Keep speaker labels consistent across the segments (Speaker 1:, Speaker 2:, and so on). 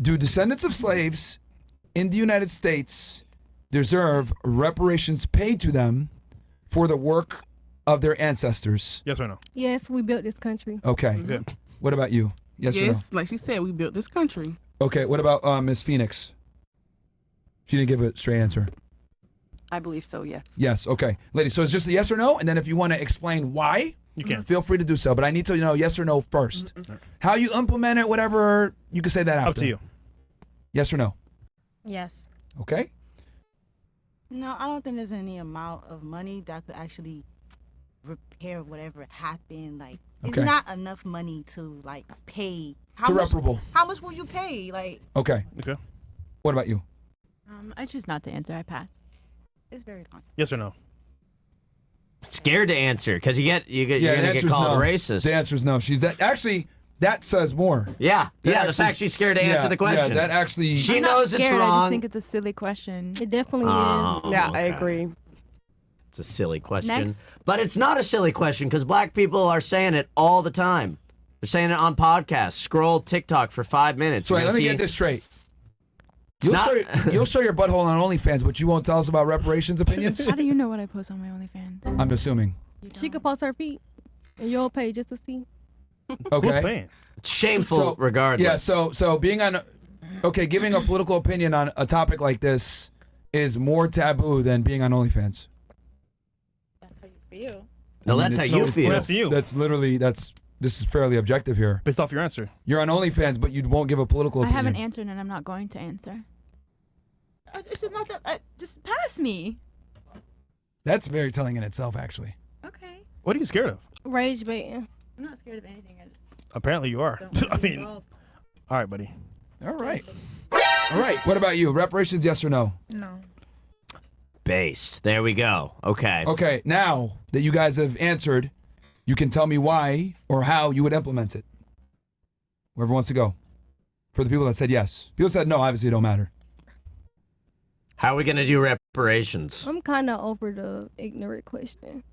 Speaker 1: Do descendants of slaves in the United States deserve reparations paid to them for the work of their ancestors?
Speaker 2: Yes or no?
Speaker 3: Yes, we built this country.
Speaker 1: Okay.
Speaker 2: Good.
Speaker 1: What about you? Yes or no?
Speaker 4: Like she said, we built this country.
Speaker 1: Okay, what about Ms. Phoenix? She didn't give a straight answer.
Speaker 5: I believe so, yes.
Speaker 1: Yes, okay. Ladies, so it's just a yes or no, and then if you want to explain why,
Speaker 2: you can.
Speaker 1: Feel free to do so, but I need to know yes or no first. How you implement it, whatever, you can say that after.
Speaker 2: Up to you.
Speaker 1: Yes or no?
Speaker 6: Yes.
Speaker 1: Okay.
Speaker 7: No, I don't think there's any amount of money that could actually repair whatever happened. Like, it's
Speaker 1: Okay.
Speaker 7: not enough money to, like, pay.
Speaker 1: It's irreparable.
Speaker 7: How much will you pay? Like,
Speaker 1: Okay.
Speaker 2: Okay.
Speaker 1: What about you?
Speaker 6: I choose not to answer. I pass.
Speaker 7: it's very common.
Speaker 2: Yes or no?
Speaker 8: Scared to answer because you're
Speaker 1: the
Speaker 8: gonna get
Speaker 1: answer's
Speaker 8: called
Speaker 1: no.
Speaker 8: racist.
Speaker 1: The answer is no. She's that. Actually, that says more.
Speaker 8: Yeah.
Speaker 1: That
Speaker 8: The fact she's scared to answer the question.
Speaker 1: Yeah, that actually.
Speaker 8: She
Speaker 6: I'm not
Speaker 8: knows
Speaker 6: scared,
Speaker 8: it's
Speaker 6: I just
Speaker 8: wrong.
Speaker 6: think it's a silly question.
Speaker 3: It definitely
Speaker 8: Oh,
Speaker 3: is.
Speaker 5: Yeah, I
Speaker 8: okay.
Speaker 5: agree.
Speaker 8: It's a silly question.
Speaker 6: Next.
Speaker 8: But it's not a silly question because black people are saying it all the time. They're saying it on podcasts. Scroll TikTok for 5 minutes.
Speaker 1: So wait,
Speaker 8: You'll
Speaker 1: let me
Speaker 8: see-
Speaker 1: get this straight.
Speaker 8: It's
Speaker 1: You'll show your butthole on OnlyFans, but you won't tell us about reparations opinions?
Speaker 6: How do you know what I post on my OnlyFans?
Speaker 1: I'm assuming.
Speaker 3: She could post her feet, and you'll pay just to see.
Speaker 1: Okay.
Speaker 2: Who's paying?
Speaker 8: It's shameful
Speaker 1: So-
Speaker 8: regardless.
Speaker 1: Yeah, so being on, okay, giving a political opinion on a topic like this is more taboo than being on OnlyFans.
Speaker 6: That's how you feel.
Speaker 8: No,
Speaker 1: I mean,
Speaker 8: that's how
Speaker 1: it's-
Speaker 8: you feel.
Speaker 2: That's you.
Speaker 1: That's literally, this is fairly objective here.
Speaker 2: Based off your answer.
Speaker 1: You're on OnlyFans, but you won't give a political
Speaker 6: I
Speaker 1: opinion.
Speaker 6: haven't answered and I'm not going to answer. It's just not that. Just pass me.
Speaker 1: That's very telling in itself, actually.
Speaker 6: Okay.
Speaker 2: What are you scared of?
Speaker 3: Rage baiting.
Speaker 6: I'm not scared of anything. I just
Speaker 2: Apparently you are.
Speaker 6: don't
Speaker 2: I
Speaker 6: want to be
Speaker 2: mean,
Speaker 6: involved.
Speaker 2: all right, buddy.
Speaker 1: All right. All right. What about you? Reparations, yes or no?
Speaker 6: No.
Speaker 8: Based. There we go. Okay.
Speaker 1: Okay, now that you guys have answered, you can tell me why or how you would implement it. Whoever wants to go. For the people that said yes. People said no, obviously it don't matter.
Speaker 8: How are we gonna do reparations?
Speaker 3: I'm kind of over the ignorant question.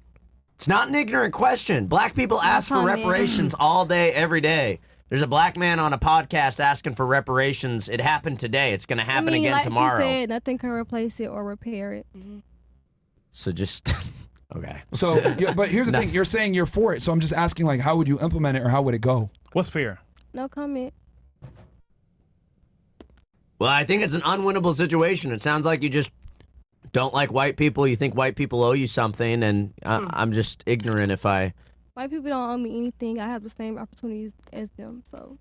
Speaker 8: It's not an ignorant question. Black people ask for
Speaker 3: comment.
Speaker 8: reparations all day, every day. There's a black man on a podcast asking for reparations. It happened today. It's gonna happen again
Speaker 3: like
Speaker 8: tomorrow.
Speaker 3: she said, nothing can replace it or repair it.
Speaker 8: So just okay.
Speaker 1: So, but here's the thing. You're saying you're for it, so I'm just asking, like, how would you implement it or how would it go?
Speaker 2: What's fair?
Speaker 3: No comment.
Speaker 8: Well, I think it's an unwinnable situation. It sounds like you just don't like white people. You think white people owe you something, and I'm just ignorant if I...
Speaker 3: White people don't owe me anything. I have the same opportunities as them, so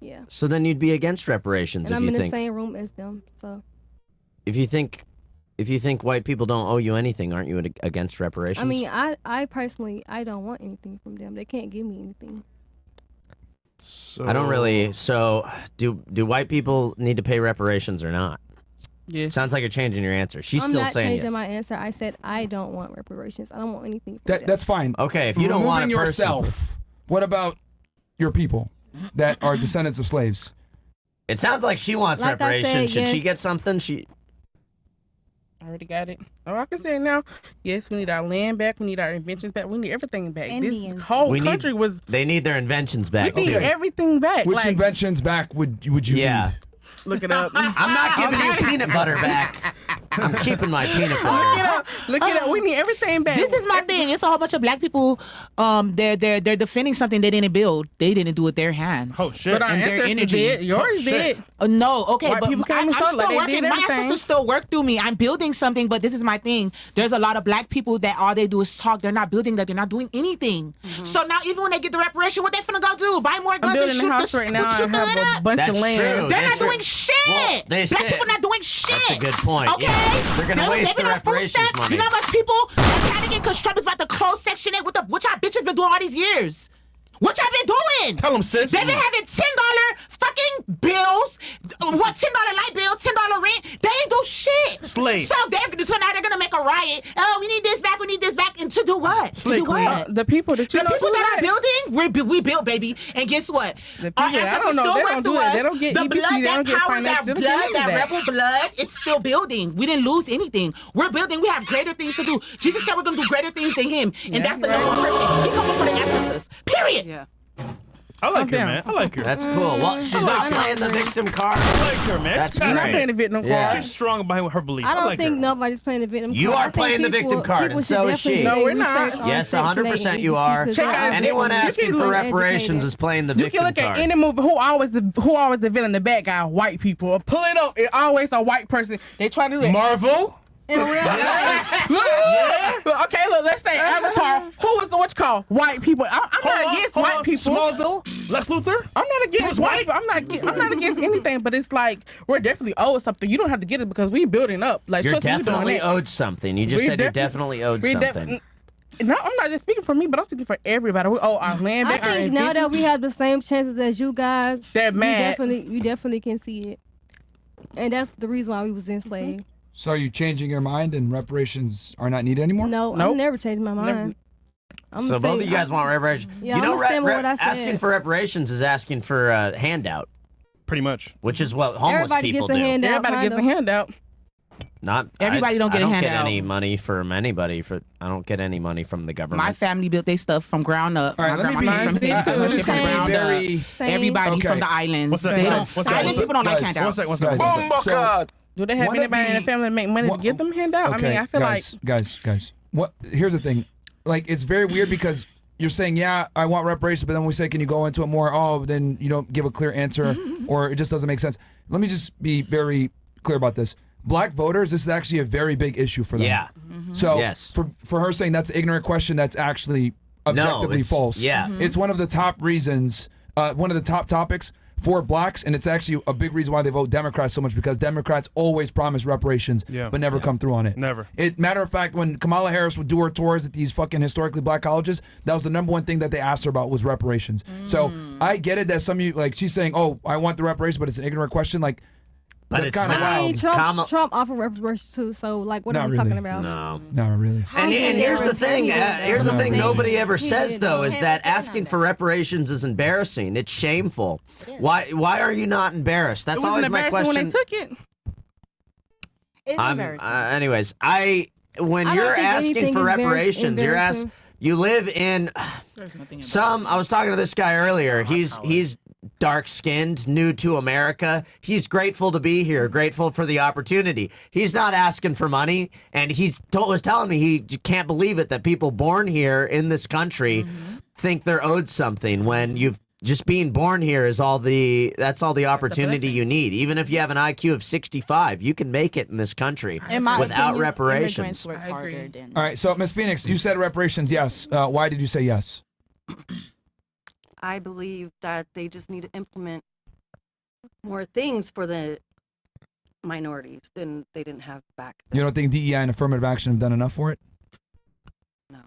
Speaker 3: yeah.
Speaker 8: So then you'd be against reparations
Speaker 3: And
Speaker 8: if
Speaker 3: I'm
Speaker 8: you
Speaker 3: in the
Speaker 8: think...
Speaker 3: same room as them, so.
Speaker 8: If you think white people don't owe you anything, aren't you against reparations?
Speaker 3: I mean, I personally, I don't want anything from them. They can't give me anything.
Speaker 2: So
Speaker 8: I don't really... So do white people need to pay reparations or not?
Speaker 4: Yes.
Speaker 8: Sounds like you're changing your answer. She's
Speaker 3: I'm
Speaker 8: still
Speaker 3: not
Speaker 8: saying
Speaker 3: changing
Speaker 8: yes.
Speaker 3: my answer. I said I don't want reparations. I don't want anything from them.
Speaker 1: That's fine.
Speaker 8: Okay, if you don't want
Speaker 1: Removing
Speaker 8: a person...
Speaker 1: yourself, what about your people that are descendants of slaves?
Speaker 8: It sounds like she wants
Speaker 3: Like I
Speaker 8: reparations.
Speaker 3: said,
Speaker 8: Should she
Speaker 3: yes.
Speaker 8: get something? She...
Speaker 4: I already got it. Oh, I can say it now. Yes, we need our land back. We need our inventions back. We need everything back.
Speaker 7: Indians.
Speaker 4: This whole
Speaker 8: We need-
Speaker 4: country was.
Speaker 8: They need their inventions back,
Speaker 4: We need
Speaker 8: too.
Speaker 4: everything back.
Speaker 1: Which
Speaker 4: like,
Speaker 1: inventions back would you
Speaker 8: Yeah.
Speaker 1: need?
Speaker 4: look it up.
Speaker 8: I'm not giving you peanut butter back. I'm keeping my peanut butter.
Speaker 4: Look it up. We need everything back.
Speaker 9: This is my thing. It's a whole bunch of black people. They're defending something they didn't build. They didn't do with their hands.
Speaker 2: Oh shit.
Speaker 4: But our
Speaker 9: and their
Speaker 4: ancestors
Speaker 9: energy.
Speaker 4: did. Yours
Speaker 2: Oh, shit.
Speaker 4: did.
Speaker 9: No, okay,
Speaker 4: White
Speaker 9: but
Speaker 4: people came
Speaker 9: I'm
Speaker 4: and
Speaker 9: still
Speaker 4: stole it. They
Speaker 9: working.
Speaker 4: did
Speaker 9: My
Speaker 4: everything.
Speaker 9: ancestors still work through me. I'm building something, but this is my thing. There's a lot of black people that all they do is talk. They're not building that. They're not doing anything. So now, even when they get the reparation, what they finna go do? Buy more
Speaker 4: I'm
Speaker 9: guns and
Speaker 4: building
Speaker 9: shoot
Speaker 4: a house
Speaker 9: the
Speaker 4: right now.
Speaker 9: shoot
Speaker 4: I
Speaker 9: the hood
Speaker 4: have a
Speaker 9: up?
Speaker 4: bunch
Speaker 8: That's
Speaker 4: of land.
Speaker 8: true.
Speaker 9: They're
Speaker 8: That's
Speaker 9: not
Speaker 8: true.
Speaker 9: doing shit.
Speaker 8: Well, they
Speaker 9: black
Speaker 8: said-
Speaker 9: people not doing shit.
Speaker 8: That's a good point.
Speaker 9: Okay,
Speaker 8: Yeah. They're gonna waste the
Speaker 9: living on food
Speaker 8: reparations
Speaker 9: stamps.
Speaker 8: money.
Speaker 9: You know how much people are panicking because Trump is about to close Section 8 with the what y'all bitches been doing all these years. What y'all been doing?
Speaker 2: Tell them, sis.
Speaker 9: They've been having $10 fucking bills. What $10 light bill, $10 rent? They ain't do shit.
Speaker 2: Slave.
Speaker 9: So now they're gonna make a riot. Oh, we need this back. We need this back. And to do what?
Speaker 2: Slave
Speaker 9: to do
Speaker 2: queen.
Speaker 9: what?
Speaker 4: The people that
Speaker 9: The
Speaker 4: you
Speaker 9: people that are building, we build, baby. And guess what?
Speaker 4: The people, I don't know. They don't do it. They don't get
Speaker 9: the
Speaker 4: EBT.
Speaker 9: blood,
Speaker 4: They
Speaker 9: that
Speaker 4: don't get
Speaker 9: power,
Speaker 4: financial.
Speaker 9: that
Speaker 4: They don't get
Speaker 9: blood,
Speaker 4: any of
Speaker 9: that
Speaker 4: that.
Speaker 9: rebel blood, it's still building. We didn't lose anything. We're building. We have greater things to do. Jesus said we're gonna do greater things than him. And
Speaker 4: Yeah,
Speaker 9: that's the
Speaker 4: right.
Speaker 9: number one person. He coming for the ancestors. Period.
Speaker 5: Yeah.
Speaker 2: I like
Speaker 4: I'm
Speaker 2: her,
Speaker 4: down.
Speaker 2: man. I like her.
Speaker 8: That's cool. Well, she's not playing the victim card.
Speaker 2: I like her, man.
Speaker 8: That's
Speaker 2: She's
Speaker 4: I'm not
Speaker 8: great.
Speaker 4: playing the victim
Speaker 8: Yeah.
Speaker 4: card.
Speaker 2: She's strong behind her belief.
Speaker 3: I don't
Speaker 2: like
Speaker 3: think
Speaker 2: her.
Speaker 3: nobody's playing the victim
Speaker 8: You
Speaker 3: card.
Speaker 8: are
Speaker 3: I think
Speaker 8: playing the victim card,
Speaker 3: people
Speaker 8: and so
Speaker 3: should
Speaker 8: is she.
Speaker 3: definitely
Speaker 4: No,
Speaker 3: do
Speaker 4: we're not.
Speaker 3: research on
Speaker 8: Yes,
Speaker 3: Section
Speaker 8: 100%
Speaker 3: 8
Speaker 8: you are.
Speaker 3: because
Speaker 4: Check
Speaker 3: they're
Speaker 4: out-
Speaker 8: Anyone
Speaker 4: You can
Speaker 8: asking
Speaker 4: look
Speaker 8: for
Speaker 3: educated.
Speaker 8: reparations is playing the
Speaker 4: You
Speaker 8: victim
Speaker 4: can look
Speaker 8: card.
Speaker 4: at any movie. Who always the villain, the bad guy? White people. Pull it up. It always a white person. They try to do it.
Speaker 2: Marvel?
Speaker 3: In real life.
Speaker 4: Okay, look. Let's say Avatar. Who was the what you call white people? I'm not against white people.
Speaker 2: Smallville? Lex Luthor?
Speaker 4: I'm not against
Speaker 2: Who's
Speaker 4: white.
Speaker 2: white?
Speaker 4: I'm not against anything. But it's like we're definitely owed something. You don't have to get it because we building up. Like
Speaker 8: You're
Speaker 4: trust me, we doing
Speaker 8: definitely
Speaker 4: it.
Speaker 8: owed something. You just
Speaker 4: We
Speaker 8: said you're
Speaker 4: definitely-
Speaker 8: definitely owed
Speaker 4: we
Speaker 8: something.
Speaker 4: No, I'm not just speaking for me, but I'm speaking for everybody. We owe our land
Speaker 3: I
Speaker 4: back. our
Speaker 3: think now
Speaker 4: invention.
Speaker 3: that we have the same chances as you guys,
Speaker 4: They're mad.
Speaker 3: we definitely can see it. And that's the reason why we was enslaved.
Speaker 1: So are you changing your mind and reparations are not needed anymore?
Speaker 3: No,
Speaker 4: Nope.
Speaker 3: I'm never changing my
Speaker 4: Never.
Speaker 3: mind. I'm
Speaker 8: So both of you guys want reparations.
Speaker 3: Yeah,
Speaker 8: you know,
Speaker 3: I'm gonna stand with what I
Speaker 8: asking
Speaker 3: said.
Speaker 8: for reparations is asking for a handout,
Speaker 2: Pretty much.
Speaker 8: which is what homeless
Speaker 3: Everybody
Speaker 8: people
Speaker 3: gets a
Speaker 8: do.
Speaker 3: handout.
Speaker 4: Everybody gets a handout.
Speaker 8: Not
Speaker 9: Everybody don't get a
Speaker 8: I don't
Speaker 9: handout.
Speaker 8: get any money from anybody. I don't get any money from the government.
Speaker 9: My family built their stuff from ground up.
Speaker 1: All right,
Speaker 9: My
Speaker 1: let me
Speaker 9: grandma
Speaker 1: be,
Speaker 9: came
Speaker 4: Mine
Speaker 9: from
Speaker 4: did
Speaker 9: her
Speaker 4: too.
Speaker 9: shit from
Speaker 3: Same.
Speaker 9: ground
Speaker 1: very.
Speaker 9: up.
Speaker 3: Same.
Speaker 9: Everybody
Speaker 1: Okay.
Speaker 9: from the islands.
Speaker 2: What's that?
Speaker 9: They don't.
Speaker 2: What's that?
Speaker 9: Island
Speaker 2: What's
Speaker 9: people don't like
Speaker 1: Guys,
Speaker 9: handouts.
Speaker 2: What's that?
Speaker 1: Guys,
Speaker 4: Do they have
Speaker 1: One of
Speaker 4: anybody in
Speaker 1: the-
Speaker 4: the family that make money
Speaker 1: What-
Speaker 4: to get them handout?
Speaker 1: Okay,
Speaker 4: I mean, I feel
Speaker 1: guys,
Speaker 4: like
Speaker 1: guys. What? Here's the thing. Like, it's very weird because you're saying, yeah, I want reparations, but then we say, can you go into it more? Oh, then you don't give a clear answer, or it just doesn't make sense. Let me just be very clear about this. Black voters, this is actually a very big issue for them.
Speaker 8: Yeah.
Speaker 1: So
Speaker 8: Yes.
Speaker 1: for her saying that's an ignorant question, that's actually objectively
Speaker 8: it's-
Speaker 1: false.
Speaker 8: yeah.
Speaker 1: It's one of the top reasons, one of the top topics for blacks, and it's actually a big reason why they vote Democrats so much because Democrats always promise reparations,
Speaker 2: Yeah.
Speaker 1: but never come through on it.
Speaker 2: Never.
Speaker 1: Matter of fact, when Kamala Harris would do her tours at these fucking historically black colleges, that was the number one thing that they asked her about was reparations. So I get it that some of you, like, she's saying, oh, I want the reparations, but it's an ignorant question. Like,
Speaker 8: But
Speaker 1: that's
Speaker 8: it's
Speaker 1: kind of
Speaker 8: not.
Speaker 3: I mean,
Speaker 1: wild.
Speaker 3: Trump offered reparations too. So, like, what
Speaker 1: Not
Speaker 3: are we
Speaker 1: really.
Speaker 3: talking about?
Speaker 8: No.
Speaker 1: No, really.
Speaker 8: And here's the thing. Here's the thing.
Speaker 1: He
Speaker 8: Nobody ever
Speaker 3: He
Speaker 8: says
Speaker 3: did.
Speaker 8: though is
Speaker 7: Can't
Speaker 8: that
Speaker 7: depend on
Speaker 8: asking
Speaker 7: that.
Speaker 8: for reparations is embarrassing. It's shameful. Why are you not embarrassed?
Speaker 4: it
Speaker 8: That's
Speaker 4: wasn't
Speaker 8: always my
Speaker 4: embarrassing when
Speaker 8: question.
Speaker 4: they took it.
Speaker 7: It's embarrassing.
Speaker 8: Anyways, when
Speaker 3: I don't
Speaker 8: you're
Speaker 3: think
Speaker 8: asking
Speaker 3: anything
Speaker 8: for
Speaker 3: is very
Speaker 8: reparations, you're asked.
Speaker 3: embarrassing.
Speaker 8: You live in some. I was talking to this guy earlier. He's dark skinned, new to America. He's grateful to be here, grateful for the opportunity. He's not asking for money, and was telling me he can't believe it that people born here in this country think they're owed something when you've just being born here is that's all the opportunity you need. Even if you have an IQ of 65, you can make it in this country
Speaker 7: In my
Speaker 8: without
Speaker 7: opinion,
Speaker 8: reparations.
Speaker 7: immigrants work
Speaker 4: I agree.
Speaker 7: harder than.
Speaker 1: All right, so Miss Phoenix, you said reparations, yes. Why did you say yes?
Speaker 5: I believe that they just need to implement more things for the minorities than they didn't have back then.
Speaker 1: You don't think DEI and affirmative action have done enough for it?
Speaker 5: No.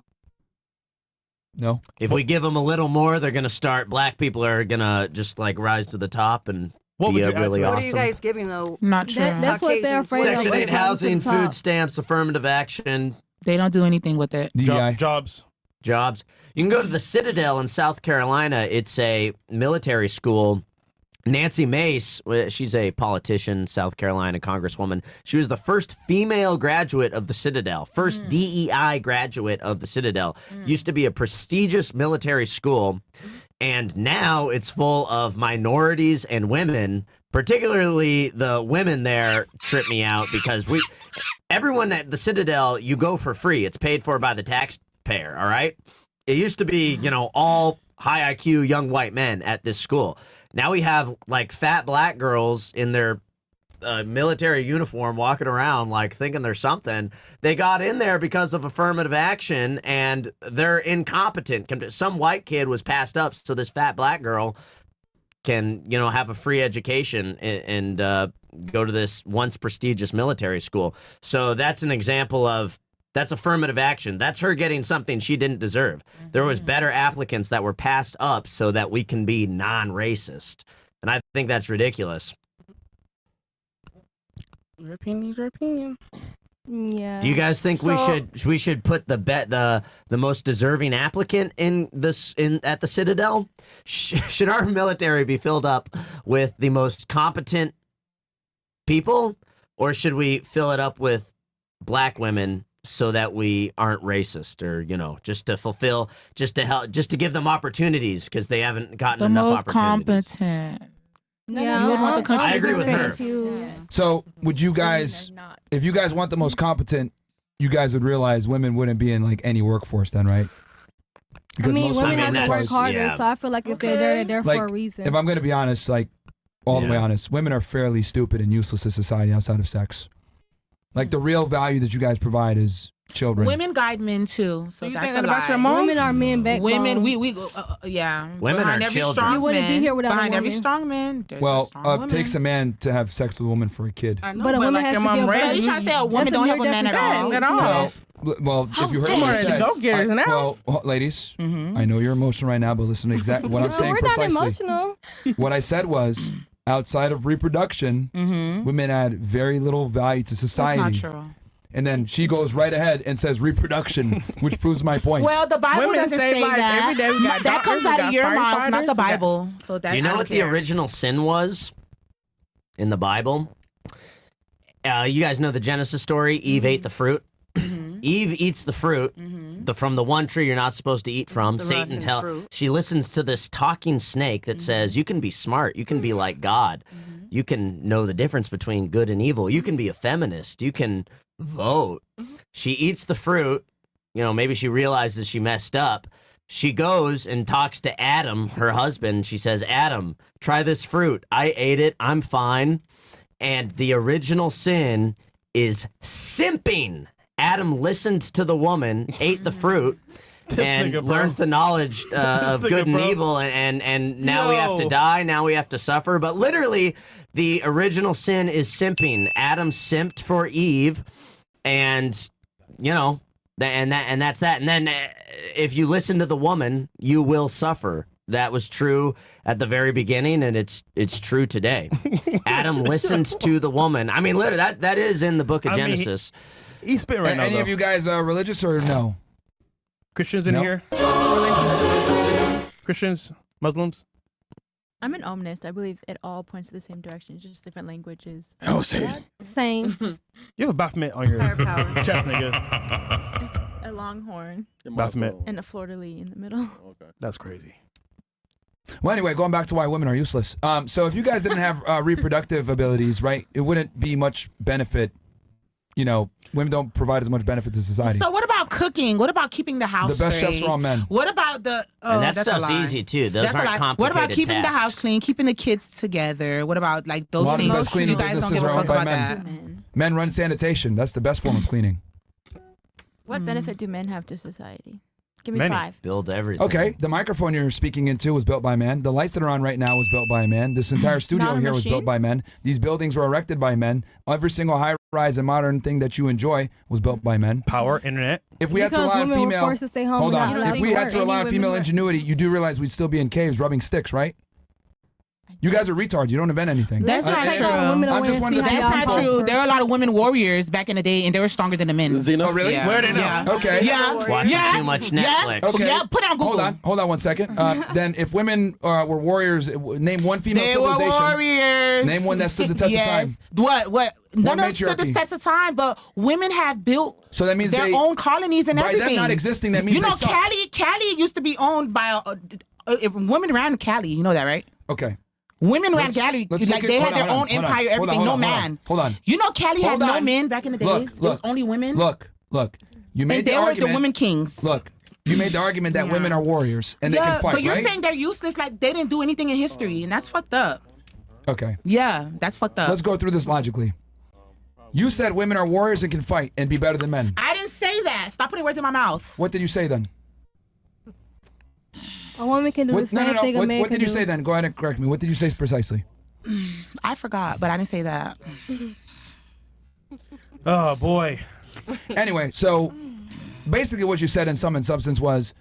Speaker 1: No?
Speaker 8: If we give them a little more, they're gonna start. Black people are gonna just like rise to the top and
Speaker 2: What would
Speaker 8: be
Speaker 2: you add
Speaker 8: really
Speaker 2: to it?
Speaker 5: What
Speaker 8: awesome.
Speaker 5: are you guys giving though?
Speaker 9: Not true.
Speaker 3: That's what they're
Speaker 5: Caucasians.
Speaker 3: afraid of.
Speaker 8: Section 8
Speaker 3: what's going to
Speaker 8: housing,
Speaker 3: the top.
Speaker 8: food stamps, affirmative action,
Speaker 9: They don't do anything with it.
Speaker 1: DEI.
Speaker 2: Jobs.
Speaker 8: jobs. You can go to the Citadel in South Carolina. It's a military school. Nancy Mace, she's a politician, South Carolina congresswoman. She was the first female graduate of the Citadel, first DEI graduate of the Citadel. Used to be a prestigious military school, and now it's full of minorities and women. Particularly the women there trip me out because everyone at the Citadel, you go for free. It's paid for by the taxpayer, all right? It used to be, all high IQ young white men at this school. Now we have like fat black girls in their military uniform walking around like thinking they're something. They got in there because of affirmative action and they're incompetent. Some white kid was passed up so this fat black girl can, have a free education and go to this once prestigious military school. So that's an example of that's affirmative action. That's her getting something she didn't deserve. There was better applicants that were passed up so that we can be non-racist. And I think that's ridiculous.
Speaker 4: Your opinion's your opinion.
Speaker 3: Yeah.
Speaker 8: Do you guys think we should put the most deserving applicant at the Citadel? Should our military be filled up with the most competent people, or should we fill it up with black women so that we aren't racist, or just to fulfill, just to help, just to give them opportunities because they haven't gotten
Speaker 9: The
Speaker 8: enough
Speaker 9: most
Speaker 8: opportunities.
Speaker 9: competent.
Speaker 3: Yeah,
Speaker 9: you would want the country
Speaker 8: I agree with her.
Speaker 1: So would you guys, if you guys want the most competent, you guys would realize women wouldn't be in like any workforce then, right?
Speaker 3: I mean,
Speaker 1: most
Speaker 3: women
Speaker 1: women
Speaker 3: have to work
Speaker 8: that's-
Speaker 3: harder,
Speaker 8: yeah.
Speaker 3: so I feel like if they're there
Speaker 1: Like,
Speaker 3: for a reason.
Speaker 1: if I'm going to be honest, like all the way
Speaker 8: Yeah.
Speaker 1: honest, women are fairly stupid and useless to society outside of sex. Like the real value that you guys provide is children.
Speaker 9: Women guide men too, so
Speaker 4: You
Speaker 9: that's
Speaker 4: think
Speaker 9: a
Speaker 4: that about
Speaker 9: lie.
Speaker 4: your mom?
Speaker 3: Women are men backbone.
Speaker 9: Women, we yeah.
Speaker 8: Women
Speaker 9: Behind
Speaker 8: are
Speaker 9: every
Speaker 8: children.
Speaker 9: strong
Speaker 3: You wouldn't be
Speaker 9: man-
Speaker 3: here without a
Speaker 9: behind every
Speaker 3: woman.
Speaker 9: strong man. There's a
Speaker 1: Well,
Speaker 9: strong woman.
Speaker 1: it takes a man to have sex with a woman for a kid.
Speaker 4: I know,
Speaker 3: But a woman
Speaker 4: like
Speaker 3: has
Speaker 4: your
Speaker 3: to
Speaker 4: mom
Speaker 3: give
Speaker 4: raised
Speaker 3: birth.
Speaker 9: So you trying to say a woman
Speaker 3: That's
Speaker 9: don't
Speaker 3: a
Speaker 9: help a man at all?
Speaker 4: At all.
Speaker 1: Well, if you heard
Speaker 4: Come
Speaker 1: what I
Speaker 4: on,
Speaker 1: said,
Speaker 4: go-getters now.
Speaker 1: well, ladies, I know you're emotional right now, but listen to exactly what I'm
Speaker 3: No,
Speaker 1: saying
Speaker 3: we're not
Speaker 1: precisely.
Speaker 3: emotional.
Speaker 1: What I said was, outside of reproduction, women add very little value to
Speaker 9: That's
Speaker 1: society.
Speaker 9: not true.
Speaker 1: And then she goes right ahead and says reproduction, which proves my point.
Speaker 9: Well, the Bible
Speaker 4: Women
Speaker 9: doesn't
Speaker 4: save
Speaker 9: say
Speaker 4: lives
Speaker 9: that.
Speaker 4: every day. We got
Speaker 9: That comes
Speaker 4: doctors, we
Speaker 9: out of
Speaker 4: got
Speaker 9: your mouth, not
Speaker 4: firefighters,
Speaker 9: the
Speaker 4: we got-
Speaker 9: Bible. So that
Speaker 8: Do you know
Speaker 9: I
Speaker 8: what
Speaker 9: don't
Speaker 8: the
Speaker 9: care.
Speaker 8: original sin was in the Bible? You guys know the Genesis story. Eve ate the fruit. Eve eats the fruit from the one tree you're not supposed to eat from. Satan she listens to this talking snake that says, you can be smart. You can be like God. You can know the difference between good and evil. You can be a feminist. You can vote. She eats the fruit. Maybe she realizes she messed up. She goes and talks to Adam, her husband. She says, Adam, try this fruit. I ate it. I'm fine. And the original sin is simping. Adam listened to the woman, ate the fruit, and
Speaker 2: nigga, bro.
Speaker 8: learned the knowledge of
Speaker 2: nigga,
Speaker 8: good and
Speaker 2: bro.
Speaker 8: evil, and now we have to
Speaker 2: Yo.
Speaker 8: die, now we have to suffer. But literally, the original sin is simping. Adam simped for Eve, and and that's that. And then if you listen to the woman, you will suffer. That was true at the very beginning, and it's true today. Adam listens to the woman. I mean, literally, that is in the book of
Speaker 2: I mean,
Speaker 8: Genesis.
Speaker 2: He's spitting right now.
Speaker 1: Any of
Speaker 2: though.
Speaker 1: you guys religious or no?
Speaker 2: Christians in
Speaker 1: No.
Speaker 2: here? Christians, Muslims.
Speaker 6: I'm an omnist. I believe it all points to the same direction, just different languages.
Speaker 2: Oh, say it.
Speaker 3: Same.
Speaker 2: You have a Baphomet on your
Speaker 6: Higher power.
Speaker 2: chest, nigga.
Speaker 6: It's a longhorn
Speaker 2: Baphomet.
Speaker 6: and a fleur-de-lis in the middle.
Speaker 2: That's crazy.
Speaker 1: Well, anyway, going back to why women are useless. So if you guys didn't have reproductive abilities, right, it wouldn't be much benefit. Women don't provide as much benefit to society.
Speaker 9: So what about cooking? What about keeping the house
Speaker 1: The best
Speaker 9: straight?
Speaker 1: chefs are all men.
Speaker 9: What about the? Oh,
Speaker 8: And that
Speaker 9: that's a
Speaker 8: stuff's
Speaker 9: lie.
Speaker 8: easy, too. Those
Speaker 9: That's a
Speaker 8: aren't
Speaker 9: lie.
Speaker 8: complicated
Speaker 9: What about keeping the
Speaker 8: tasks.
Speaker 9: house clean, keeping the kids together? What about like those
Speaker 1: A lot of
Speaker 9: things?
Speaker 1: the best cleaning
Speaker 9: you guys don't
Speaker 1: businesses
Speaker 9: give a
Speaker 1: are owned
Speaker 9: fuck
Speaker 1: by
Speaker 9: about
Speaker 1: men.
Speaker 9: that.
Speaker 1: Men run sanitation. That's the best form of cleaning.
Speaker 6: What benefit do men have to society? Give me
Speaker 2: Many.
Speaker 6: 5.
Speaker 8: Build everything.
Speaker 1: Okay, the microphone you're speaking into was built by a man. The lights that are on right now was built by a man. This entire studio
Speaker 6: Not a
Speaker 1: here was built
Speaker 6: machine?
Speaker 1: by men. These buildings were erected by men. Every single high-rise and modern thing that you enjoy was built by men.
Speaker 2: Power, internet.
Speaker 1: If we had to
Speaker 3: Because
Speaker 1: rely on
Speaker 3: women were
Speaker 1: female,
Speaker 3: forced to stay home
Speaker 1: hold
Speaker 3: and
Speaker 1: on.
Speaker 3: not
Speaker 1: If
Speaker 3: allowed
Speaker 1: we
Speaker 3: to
Speaker 1: had
Speaker 3: work.
Speaker 1: to rely on
Speaker 6: Any
Speaker 1: female
Speaker 6: women
Speaker 1: ingenuity, you do realize we'd still be in caves rubbing sticks, right? You guys are retards. You don't invent anything.
Speaker 9: That's not
Speaker 3: Let's
Speaker 9: true.
Speaker 3: take all women
Speaker 1: I'm
Speaker 3: away
Speaker 1: just
Speaker 3: and
Speaker 1: one of the
Speaker 3: see
Speaker 1: few
Speaker 3: how
Speaker 9: That's
Speaker 1: people-
Speaker 9: not
Speaker 3: y'all
Speaker 9: true.
Speaker 3: prosper.
Speaker 9: There were a lot of women warriors back in the day, and they were stronger than the men.
Speaker 1: Oh, really?
Speaker 9: Yeah.
Speaker 2: Where they know?
Speaker 9: Yeah.
Speaker 1: Okay.
Speaker 9: Yeah.
Speaker 8: Watching
Speaker 9: yeah.
Speaker 8: too much
Speaker 9: Yeah.
Speaker 8: Netflix.
Speaker 1: Okay.
Speaker 9: Yeah. Put it on Google.
Speaker 1: Hold on 1 second. Then if women were warriors, name one female
Speaker 9: They were
Speaker 1: civilization.
Speaker 9: warriors.
Speaker 1: Name one that stood the test of
Speaker 9: Yes.
Speaker 1: time.
Speaker 9: What? None of them stood the
Speaker 1: matriarchy.
Speaker 9: test of time, but women have built
Speaker 1: So that means
Speaker 9: their
Speaker 1: they,
Speaker 9: own colonies and
Speaker 1: by
Speaker 9: everything.
Speaker 1: them not existing, that means
Speaker 9: you know,
Speaker 1: they suck.
Speaker 9: Cali used to be owned by if women ran Cali. You know that, right?
Speaker 1: Okay.
Speaker 9: Women ran
Speaker 1: Let's-
Speaker 9: Cali.
Speaker 1: let's
Speaker 9: Like
Speaker 1: look at-
Speaker 9: they
Speaker 1: hold
Speaker 9: had
Speaker 1: on,
Speaker 9: their
Speaker 1: hold
Speaker 9: own
Speaker 1: on, hold on.
Speaker 9: empire,
Speaker 1: Hold on,
Speaker 9: everything.
Speaker 1: hold
Speaker 9: No
Speaker 1: on,
Speaker 9: man.
Speaker 1: hold on.
Speaker 9: You know, Cali had
Speaker 1: Hold
Speaker 9: no
Speaker 1: on.
Speaker 9: men back in the day.
Speaker 1: Look,
Speaker 9: It was
Speaker 1: look.
Speaker 9: only women.
Speaker 1: Look. You made
Speaker 9: and
Speaker 1: the
Speaker 9: they were
Speaker 1: argument.
Speaker 9: the women kings.
Speaker 1: Look, you made the argument that
Speaker 9: Yeah.
Speaker 1: women are warriors and they
Speaker 9: Yeah,
Speaker 1: can fight,
Speaker 9: but you're
Speaker 1: right?
Speaker 9: saying they're useless. Like they didn't do anything in history, and that's fucked up.
Speaker 1: Okay.
Speaker 9: Yeah, that's fucked up.
Speaker 1: Let's go through this logically. You said women are warriors and can fight and be better than men.
Speaker 9: I didn't say that. Stop putting words in my mouth.
Speaker 1: What did you say then?
Speaker 3: A woman can do the same thing a man
Speaker 1: What
Speaker 3: can
Speaker 1: did you
Speaker 3: do.
Speaker 1: say then? Go ahead and correct me. What did you say precisely?
Speaker 9: I forgot, but I didn't say that.
Speaker 2: Oh boy.
Speaker 1: Anyway, so basically what you said in sum and substance was,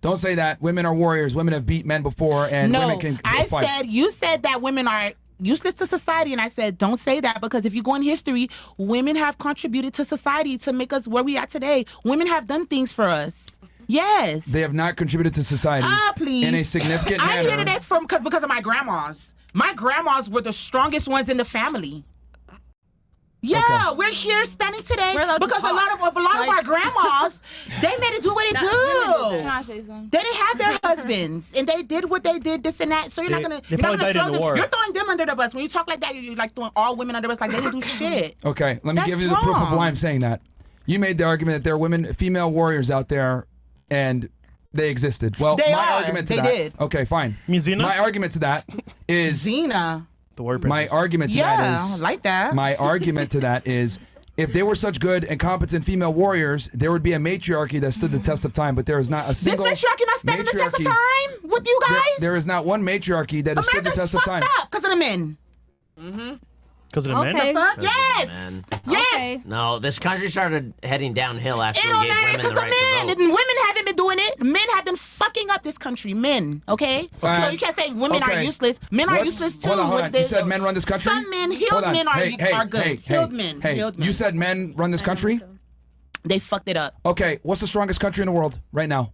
Speaker 1: don't say that. Women are warriors. Women have beat men before and
Speaker 9: No,
Speaker 1: women can
Speaker 9: I
Speaker 1: fight.
Speaker 9: said you said that women are useless to society, and I said don't say that because if you go in history, women have contributed to society to make us where we are today. Women have done things for us. Yes.
Speaker 1: They have not contributed to society
Speaker 9: Please.
Speaker 1: in a significant
Speaker 9: I
Speaker 1: manner.
Speaker 9: heard that from because of my grandmas. My grandmas were the strongest ones in the family. Yeah, we're here standing today
Speaker 6: We're allowed to
Speaker 9: because a
Speaker 6: talk.
Speaker 9: lot of our grandmas, they made it do what it
Speaker 6: Can
Speaker 9: do.
Speaker 6: I say something?
Speaker 9: They didn't have their husbands, and they did what they did, this and that. So you're not gonna
Speaker 2: probably died in
Speaker 9: throw
Speaker 2: the
Speaker 9: them.
Speaker 2: war.
Speaker 9: You're throwing them under the bus. When you talk like that, you're like throwing all women under the bus, like they didn't do shit.
Speaker 1: Okay, let me
Speaker 9: That's
Speaker 1: give you the proof of
Speaker 9: wrong.
Speaker 1: why I'm saying that. You made the argument that there are women, female warriors out there, and they existed. Well,
Speaker 9: They
Speaker 1: my
Speaker 9: are.
Speaker 1: argument to
Speaker 9: They
Speaker 1: that.
Speaker 9: did.
Speaker 1: Okay, fine.
Speaker 2: You mean Xena?
Speaker 1: My argument to that is
Speaker 9: Zena.
Speaker 2: The word
Speaker 1: my argument to
Speaker 9: Yeah,
Speaker 1: that is
Speaker 9: like that.
Speaker 1: my argument to that is if they were such good and competent female warriors, there would be a matriarchy that stood the test of time. But there is not a
Speaker 9: This
Speaker 1: single
Speaker 9: matriarchy not standing the test of
Speaker 1: matriarchy.
Speaker 9: time with you guys.
Speaker 1: There is not one matriarchy that has stood the
Speaker 9: America's
Speaker 1: test of time.
Speaker 9: fucked up because of the men.
Speaker 2: Because of the men?
Speaker 3: Okay.
Speaker 9: Fuck yes.
Speaker 8: men.
Speaker 9: Yes.
Speaker 3: Okay.
Speaker 8: No, this country started heading downhill after
Speaker 9: It
Speaker 8: we
Speaker 9: don't
Speaker 8: gave
Speaker 9: matter
Speaker 8: women
Speaker 9: because
Speaker 8: the
Speaker 9: of
Speaker 8: right
Speaker 9: men.
Speaker 8: to vote.
Speaker 9: And women haven't been doing it. Men have been fucking up this country. Men, okay? So you can't say women are
Speaker 1: okay.
Speaker 9: useless. Men are
Speaker 1: What's-
Speaker 9: useless too.
Speaker 1: hold on, hold
Speaker 9: What
Speaker 1: on.
Speaker 9: they
Speaker 1: You said
Speaker 9: do.
Speaker 1: men run this country?
Speaker 9: Some men,
Speaker 1: Hold
Speaker 9: healed
Speaker 1: on.
Speaker 9: men are
Speaker 1: Hey,
Speaker 9: good.
Speaker 1: hey,
Speaker 9: Healed men.
Speaker 1: Hey,
Speaker 9: Healed men.
Speaker 1: you said men run this country?
Speaker 9: They fucked it up.
Speaker 1: Okay, what's the strongest country in the world right now?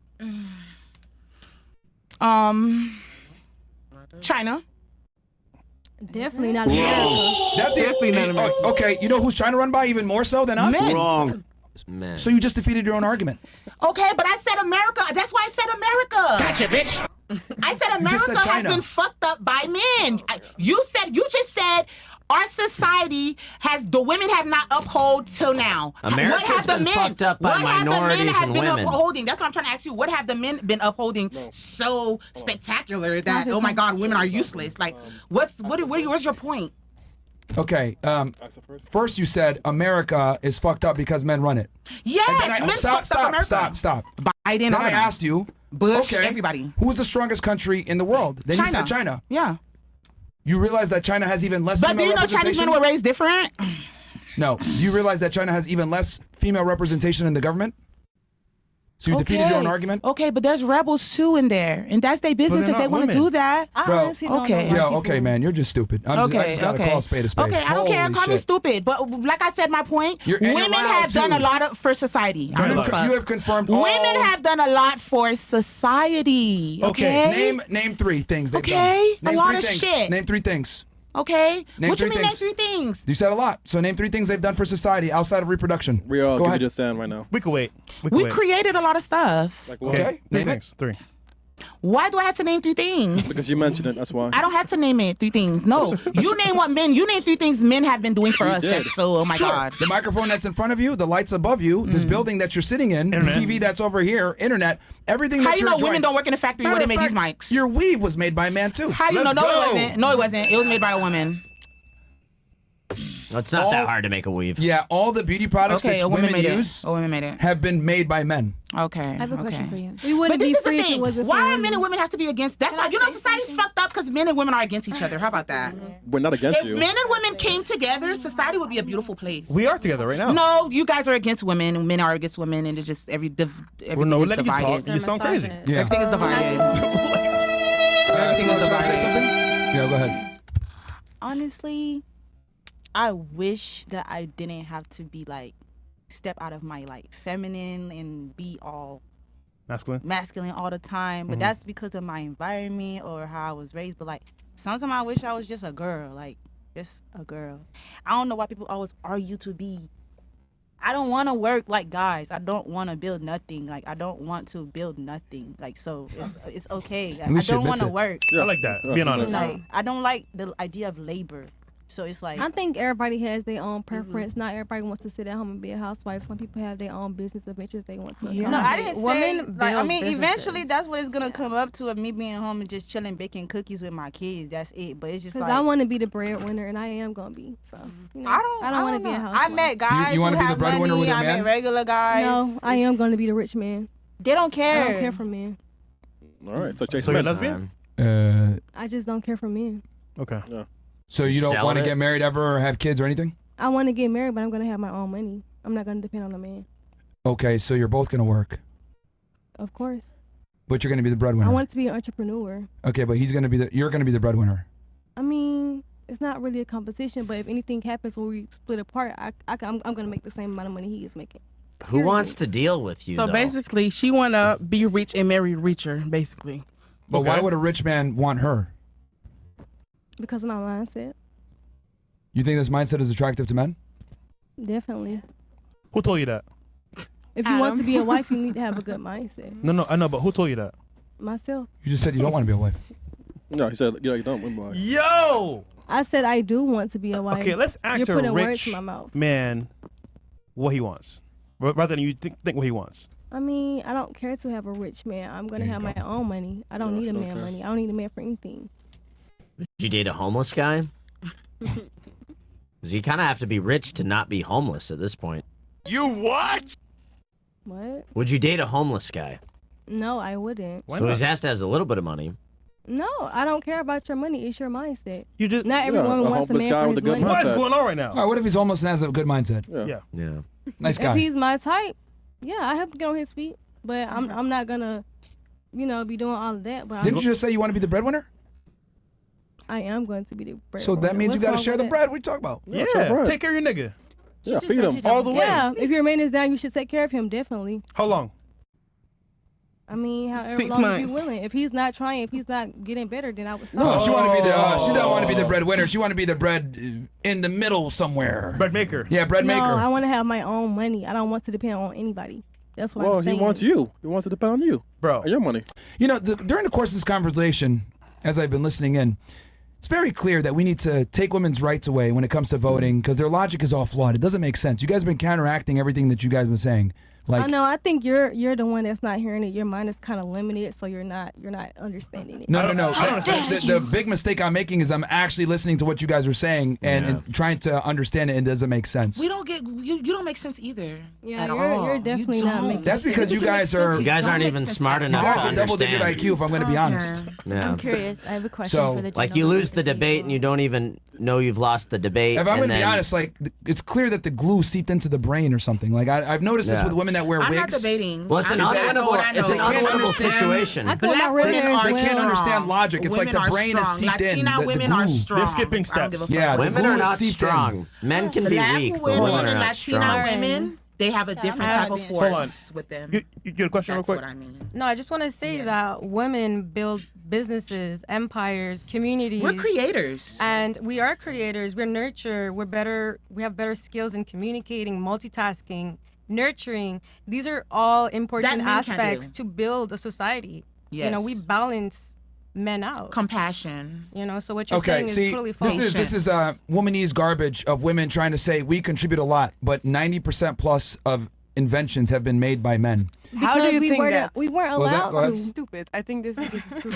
Speaker 9: China.
Speaker 3: Definitely not America.
Speaker 1: That's
Speaker 4: Definitely not America.
Speaker 1: Okay, you know who's trying to run by even more so than us?
Speaker 9: Men.
Speaker 10: Wrong.
Speaker 8: Men.
Speaker 1: So you just defeated your own argument.
Speaker 9: Okay, but I said America. That's why I said America. Gotcha, bitch. I said
Speaker 1: just
Speaker 9: America
Speaker 1: said
Speaker 9: has
Speaker 1: China.
Speaker 9: been fucked up by men. You just said our society the women have not upheld till now.
Speaker 8: America's
Speaker 9: What have the
Speaker 8: been
Speaker 9: men,
Speaker 8: fucked up by
Speaker 9: what have the men
Speaker 8: minorities
Speaker 9: have
Speaker 8: and
Speaker 9: been
Speaker 8: women.
Speaker 9: upholding? That's what I'm trying to ask you. What have the men been upholding so spectacular that oh my God, women are useless? Like, what's your point?
Speaker 1: Okay, first you said America is fucked up because men run it.
Speaker 9: Yes,
Speaker 1: And then
Speaker 9: men fucked up America.
Speaker 1: Stop.
Speaker 9: Biden,
Speaker 1: Then
Speaker 9: all
Speaker 1: I
Speaker 9: of them.
Speaker 1: asked you,
Speaker 9: Bush,
Speaker 1: okay,
Speaker 9: everybody.
Speaker 1: who's the strongest country in the world? Then you said China.
Speaker 9: Yeah.
Speaker 1: You realize that China has even less
Speaker 9: But do
Speaker 1: female
Speaker 9: you know Chinese
Speaker 1: representation?
Speaker 9: men were raised different?
Speaker 1: No. Do you realize that China has even less female representation in the government? So you defeated your own argument?
Speaker 9: Okay, but there's rebels too in there, and that's their business
Speaker 2: they're
Speaker 9: if they
Speaker 2: not
Speaker 9: want to
Speaker 2: women.
Speaker 9: do that.
Speaker 7: I
Speaker 1: Bro,
Speaker 7: honestly don't
Speaker 9: okay.
Speaker 7: know why
Speaker 1: Yeah,
Speaker 7: people-
Speaker 1: okay, man, you're just stupid. I just gotta call a spade a spade.
Speaker 9: Okay, I don't care.
Speaker 1: Holy
Speaker 9: Call me
Speaker 1: shit.
Speaker 9: stupid, but like I said, my point:
Speaker 1: And you're
Speaker 9: women
Speaker 1: loud,
Speaker 9: have done
Speaker 1: too.
Speaker 9: a lot for society. I don't give a fuck.
Speaker 1: You have confirmed all...
Speaker 9: Women have done a lot for society. Okay.
Speaker 1: Name three things they've
Speaker 9: Okay,
Speaker 1: done.
Speaker 9: a
Speaker 1: Name
Speaker 9: lot
Speaker 1: three
Speaker 9: of
Speaker 1: things.
Speaker 9: shit.
Speaker 1: Name three things.
Speaker 9: Okay.
Speaker 1: Name
Speaker 9: What you
Speaker 1: three
Speaker 9: mean?
Speaker 1: things.
Speaker 9: Name three things.
Speaker 1: You said a lot. So name three things they've done for society outside of reproduction.
Speaker 10: We all
Speaker 1: Go
Speaker 10: give
Speaker 1: ahead.
Speaker 10: you the stand right now.
Speaker 2: We could wait. We could
Speaker 9: We
Speaker 2: wait.
Speaker 9: created a lot of stuff.
Speaker 10: Like what?
Speaker 1: Okay.
Speaker 2: Three
Speaker 1: Name it.
Speaker 2: things. Three.
Speaker 9: Why do I have to name three things?
Speaker 10: Because you mentioned it, that's why.
Speaker 9: I don't have to name it three things. No, you name what men. You name three things men have been doing for us.
Speaker 10: did.
Speaker 9: That's so. Oh my God.
Speaker 1: The microphone that's in front of you, the lights above you, this building that you're sitting in,
Speaker 2: Internet.
Speaker 1: the TV that's over here, internet, everything
Speaker 9: How
Speaker 1: that
Speaker 9: you
Speaker 1: you're
Speaker 9: know
Speaker 1: enjoying.
Speaker 9: women don't work in a factory
Speaker 1: Matter
Speaker 9: where they
Speaker 1: of
Speaker 9: made these
Speaker 1: fact,
Speaker 9: mics?
Speaker 1: Your weave was made by a man too.
Speaker 9: How you know?
Speaker 2: Let's
Speaker 9: No,
Speaker 2: go.
Speaker 9: it wasn't. No, it wasn't. It was made by a woman.
Speaker 8: It's not
Speaker 1: all-
Speaker 8: that hard to make a weave.
Speaker 1: Yeah, all the beauty products
Speaker 9: Okay,
Speaker 1: that
Speaker 9: a woman
Speaker 1: women
Speaker 9: made
Speaker 1: use
Speaker 9: it. A woman made it.
Speaker 1: have been made by men.
Speaker 9: Okay.
Speaker 6: I have a question
Speaker 9: okay.
Speaker 6: for you.
Speaker 3: We wouldn't
Speaker 9: But
Speaker 3: be
Speaker 9: this is the
Speaker 3: free if it
Speaker 9: thing.
Speaker 3: wasn't
Speaker 9: Why
Speaker 3: for
Speaker 9: are
Speaker 3: women.
Speaker 9: men and women have to be against? That's why
Speaker 6: I
Speaker 9: you know
Speaker 6: say
Speaker 9: society's
Speaker 6: something?
Speaker 9: fucked up because men and women are against each other. How about that?
Speaker 10: We're not against
Speaker 9: If
Speaker 10: you.
Speaker 9: men and women came together, society would be a beautiful place.
Speaker 2: We are together right now.
Speaker 9: No, you guys are against women, and men are against women, and it's just everything
Speaker 2: Well, no, we're
Speaker 9: is
Speaker 2: letting you
Speaker 9: divided.
Speaker 2: talk. You sound crazy.
Speaker 1: Yeah.
Speaker 9: Everything is divided.
Speaker 1: Everything
Speaker 9: is
Speaker 1: else, wanna say
Speaker 9: divided.
Speaker 1: something? Yeah, go ahead.
Speaker 7: Honestly, I wish that I didn't have to be like step out of my like feminine and be all masculine all the time. But that's because of my environment or how I was raised. But like sometimes I wish I was just a girl, like just a girl. I don't know why people always argue to be. I don't want to work like guys. I don't want to build nothing. Like I don't want to build nothing. Like so, it's okay. Like, I
Speaker 1: least she
Speaker 7: don't
Speaker 1: admits
Speaker 7: want to
Speaker 1: it.
Speaker 7: work.
Speaker 2: I like that. Being honest.
Speaker 7: Like I don't like the idea of labor. So it's like
Speaker 3: I think everybody has their own preference. Not everybody wants to sit at home and be a housewife. Some people have their own business adventures they want to.
Speaker 7: No, I didn't say.
Speaker 6: Women
Speaker 7: Like, I
Speaker 6: build
Speaker 7: mean, eventually
Speaker 6: businesses.
Speaker 7: that's what it's gonna come up to of me being home and just chilling, baking cookies with my kids. That's it. But it's just
Speaker 3: Because
Speaker 7: like
Speaker 3: I want to be the breadwinner, and I am gonna be. So you know,
Speaker 7: I don't
Speaker 3: want to be a
Speaker 7: know.
Speaker 3: housewife.
Speaker 7: I met guys
Speaker 1: you
Speaker 7: who
Speaker 1: wanna be the
Speaker 7: have
Speaker 1: breadwinner
Speaker 7: money.
Speaker 1: with your
Speaker 7: I met
Speaker 1: man?
Speaker 7: regular guys.
Speaker 3: No, I am going to be the rich man.
Speaker 7: They don't care.
Speaker 3: I don't care for men.
Speaker 10: All right, so Chase
Speaker 2: So you're
Speaker 10: men.
Speaker 2: lesbian?
Speaker 3: I just don't care for men.
Speaker 2: Okay.
Speaker 1: So you don't
Speaker 8: Selling
Speaker 1: want to
Speaker 8: it?
Speaker 1: get married ever or have kids or anything?
Speaker 3: I want to get married, but I'm gonna have my own money. I'm not gonna depend on a man.
Speaker 1: Okay, so you're both gonna work,
Speaker 3: Of course,
Speaker 1: but you're gonna be the breadwinner.
Speaker 3: I want to be an entrepreneur.
Speaker 1: Okay, but you're gonna be the breadwinner.
Speaker 3: I mean, it's not really a competition, but if anything happens when we split apart, I'm gonna make the same amount of money he is making.
Speaker 8: Who wants to deal with you,
Speaker 4: So
Speaker 8: though?
Speaker 4: basically, she wanna be rich and marry richer. Basically,
Speaker 1: But why
Speaker 2: Okay.
Speaker 1: would a rich man want her?
Speaker 3: Because of my mindset.
Speaker 1: You think this mindset is attractive to men?
Speaker 3: Definitely.
Speaker 2: Who told you that?
Speaker 3: If you want to be a wife, you need to have a good mindset.
Speaker 2: No, I know, but who told you that?
Speaker 3: Myself.
Speaker 1: You just said you don't want to be a wife.
Speaker 10: No, he said you don't want to be a wife.
Speaker 2: Yo!
Speaker 3: I said I do want to be a wife.
Speaker 2: Okay, let's ask
Speaker 3: You're
Speaker 2: a
Speaker 3: putting words
Speaker 2: rich
Speaker 3: in my mouth.
Speaker 2: man what he wants, rather than you think what he wants.
Speaker 3: I mean, I don't care to have a rich man. I'm gonna have my own money. I don't need a man money. I don't need a man for anything.
Speaker 8: Did you date a homeless guy? Because you kind of have to be rich to not be homeless at this point.
Speaker 11: You what?
Speaker 3: What?
Speaker 8: Would you date a homeless guy?
Speaker 3: No, I wouldn't.
Speaker 8: So he has to have a little bit of money.
Speaker 3: No, I don't care about your money. It's your mindset.
Speaker 2: You just
Speaker 3: Not every woman wants a man for his money.
Speaker 2: What is going on right now?
Speaker 1: All right, what if he's homeless and has a good mindset?
Speaker 2: Yeah.
Speaker 1: Nice guy.
Speaker 3: If he's my type, yeah, I have to get on his feet. But I'm not gonna, be doing all of that. But
Speaker 1: Didn't you just say you want to be the breadwinner?
Speaker 3: I am going to be the breadwinner.
Speaker 1: So that means you got to share the bread. What are you talking about?
Speaker 2: Yeah, take care of your nigga.
Speaker 10: Yeah, feed him
Speaker 2: all the way.
Speaker 3: Yeah, if your man is down, you should take care of him, definitely.
Speaker 2: How long?
Speaker 3: I mean, however
Speaker 4: 6
Speaker 3: long
Speaker 4: months.
Speaker 3: if you're willing. If he's not trying, if he's not getting better, then I would stop.
Speaker 1: No, she want to be the. She don't want to be the breadwinner. She want to be the bread in the middle somewhere.
Speaker 2: Bread maker.
Speaker 1: Yeah, bread
Speaker 3: No,
Speaker 1: maker.
Speaker 3: I want to have my own money. I don't want to depend on anybody. That's what
Speaker 10: Well,
Speaker 3: I'm
Speaker 10: he
Speaker 3: saying.
Speaker 10: wants you. He wants to depend on you,
Speaker 2: bro.
Speaker 10: And your money.
Speaker 1: You know, during the course of this conversation, as I've been listening in, it's very clear that we need to take women's rights away when it comes to voting because their logic is all flawed. It doesn't make sense. You guys have been counteracting everything that you guys have been saying. Like,
Speaker 3: I know. I think you're the one that's not hearing it. Your mind is kind of limited, so you're not understanding it.
Speaker 1: No. The big mistake I'm making is I'm actually listening to what you guys are saying and trying to understand it, and it doesn't make sense.
Speaker 9: We don't get you don't make sense either.
Speaker 3: Yeah,
Speaker 9: at
Speaker 3: you're
Speaker 9: all.
Speaker 3: definitely
Speaker 9: You
Speaker 3: not
Speaker 9: don't.
Speaker 3: making
Speaker 1: That's because you guys are.
Speaker 8: You guys aren't even smart enough
Speaker 1: You guys
Speaker 8: to
Speaker 1: are double-digit
Speaker 8: understand.
Speaker 1: IQ, if I'm going to be honest.
Speaker 8: Yeah.
Speaker 6: I'm curious. I have a question
Speaker 1: So,
Speaker 6: for the
Speaker 8: Like you
Speaker 6: gentleman
Speaker 8: lose
Speaker 6: at
Speaker 8: the debate
Speaker 6: table.
Speaker 8: and you don't even know you've lost the debate.
Speaker 1: If I'm going
Speaker 8: and
Speaker 1: to be
Speaker 8: then-
Speaker 1: honest, like it's clear that the glue seeped into the brain or something. Like I've noticed this
Speaker 8: Yeah.
Speaker 1: with women that wear
Speaker 9: I'm
Speaker 1: wigs.
Speaker 9: not debating.
Speaker 8: Well, it's an
Speaker 9: I'm just
Speaker 8: unwinnable.
Speaker 9: what I know.
Speaker 8: It's an
Speaker 1: They can't
Speaker 8: unwinnable
Speaker 1: understand-
Speaker 8: situation.
Speaker 3: I call my
Speaker 9: Black
Speaker 3: real
Speaker 9: women
Speaker 3: hair as
Speaker 9: are
Speaker 1: They can't
Speaker 3: well.
Speaker 1: understand logic. It's like
Speaker 9: Women
Speaker 1: the
Speaker 9: are
Speaker 1: brain is
Speaker 9: strong.
Speaker 1: seeped in.
Speaker 9: Latina
Speaker 1: The
Speaker 9: women are
Speaker 1: glue.
Speaker 9: strong.
Speaker 2: They're skipping
Speaker 9: I don't give a
Speaker 2: steps.
Speaker 9: fuck.
Speaker 1: Yeah, the
Speaker 8: Women
Speaker 1: glue
Speaker 8: are
Speaker 1: is
Speaker 8: not
Speaker 1: seeped in.
Speaker 8: strong. Men can be
Speaker 9: Black
Speaker 8: weak, but
Speaker 9: women
Speaker 8: women are
Speaker 9: and
Speaker 8: not
Speaker 9: Latina
Speaker 8: strong.
Speaker 9: women, they have a different type of
Speaker 2: Hold on.
Speaker 9: force with them.
Speaker 2: You get a question
Speaker 9: That's
Speaker 2: real quick?
Speaker 9: what I mean.
Speaker 12: No, I just want to say that women build businesses, empires, communities.
Speaker 9: We're creators.
Speaker 12: And we are creators. We're nurture. We're better. We have better skills in communicating, multitasking, nurturing. These are all important
Speaker 9: men can't
Speaker 12: aspects
Speaker 9: do.
Speaker 12: to build a society.
Speaker 9: Yes.
Speaker 12: You know, we balance men out.
Speaker 9: Compassion.
Speaker 12: You know, so what you're
Speaker 1: Okay,
Speaker 12: saying
Speaker 1: see,
Speaker 12: is totally false.
Speaker 1: this is womanese garbage of women trying to say we contribute a lot, but 90% plus of inventions have been made by men.
Speaker 3: How
Speaker 13: do you think that?
Speaker 3: We weren't
Speaker 1: Was that-
Speaker 3: allowed
Speaker 1: what?
Speaker 3: to.
Speaker 13: Stupid. I think this is stupid.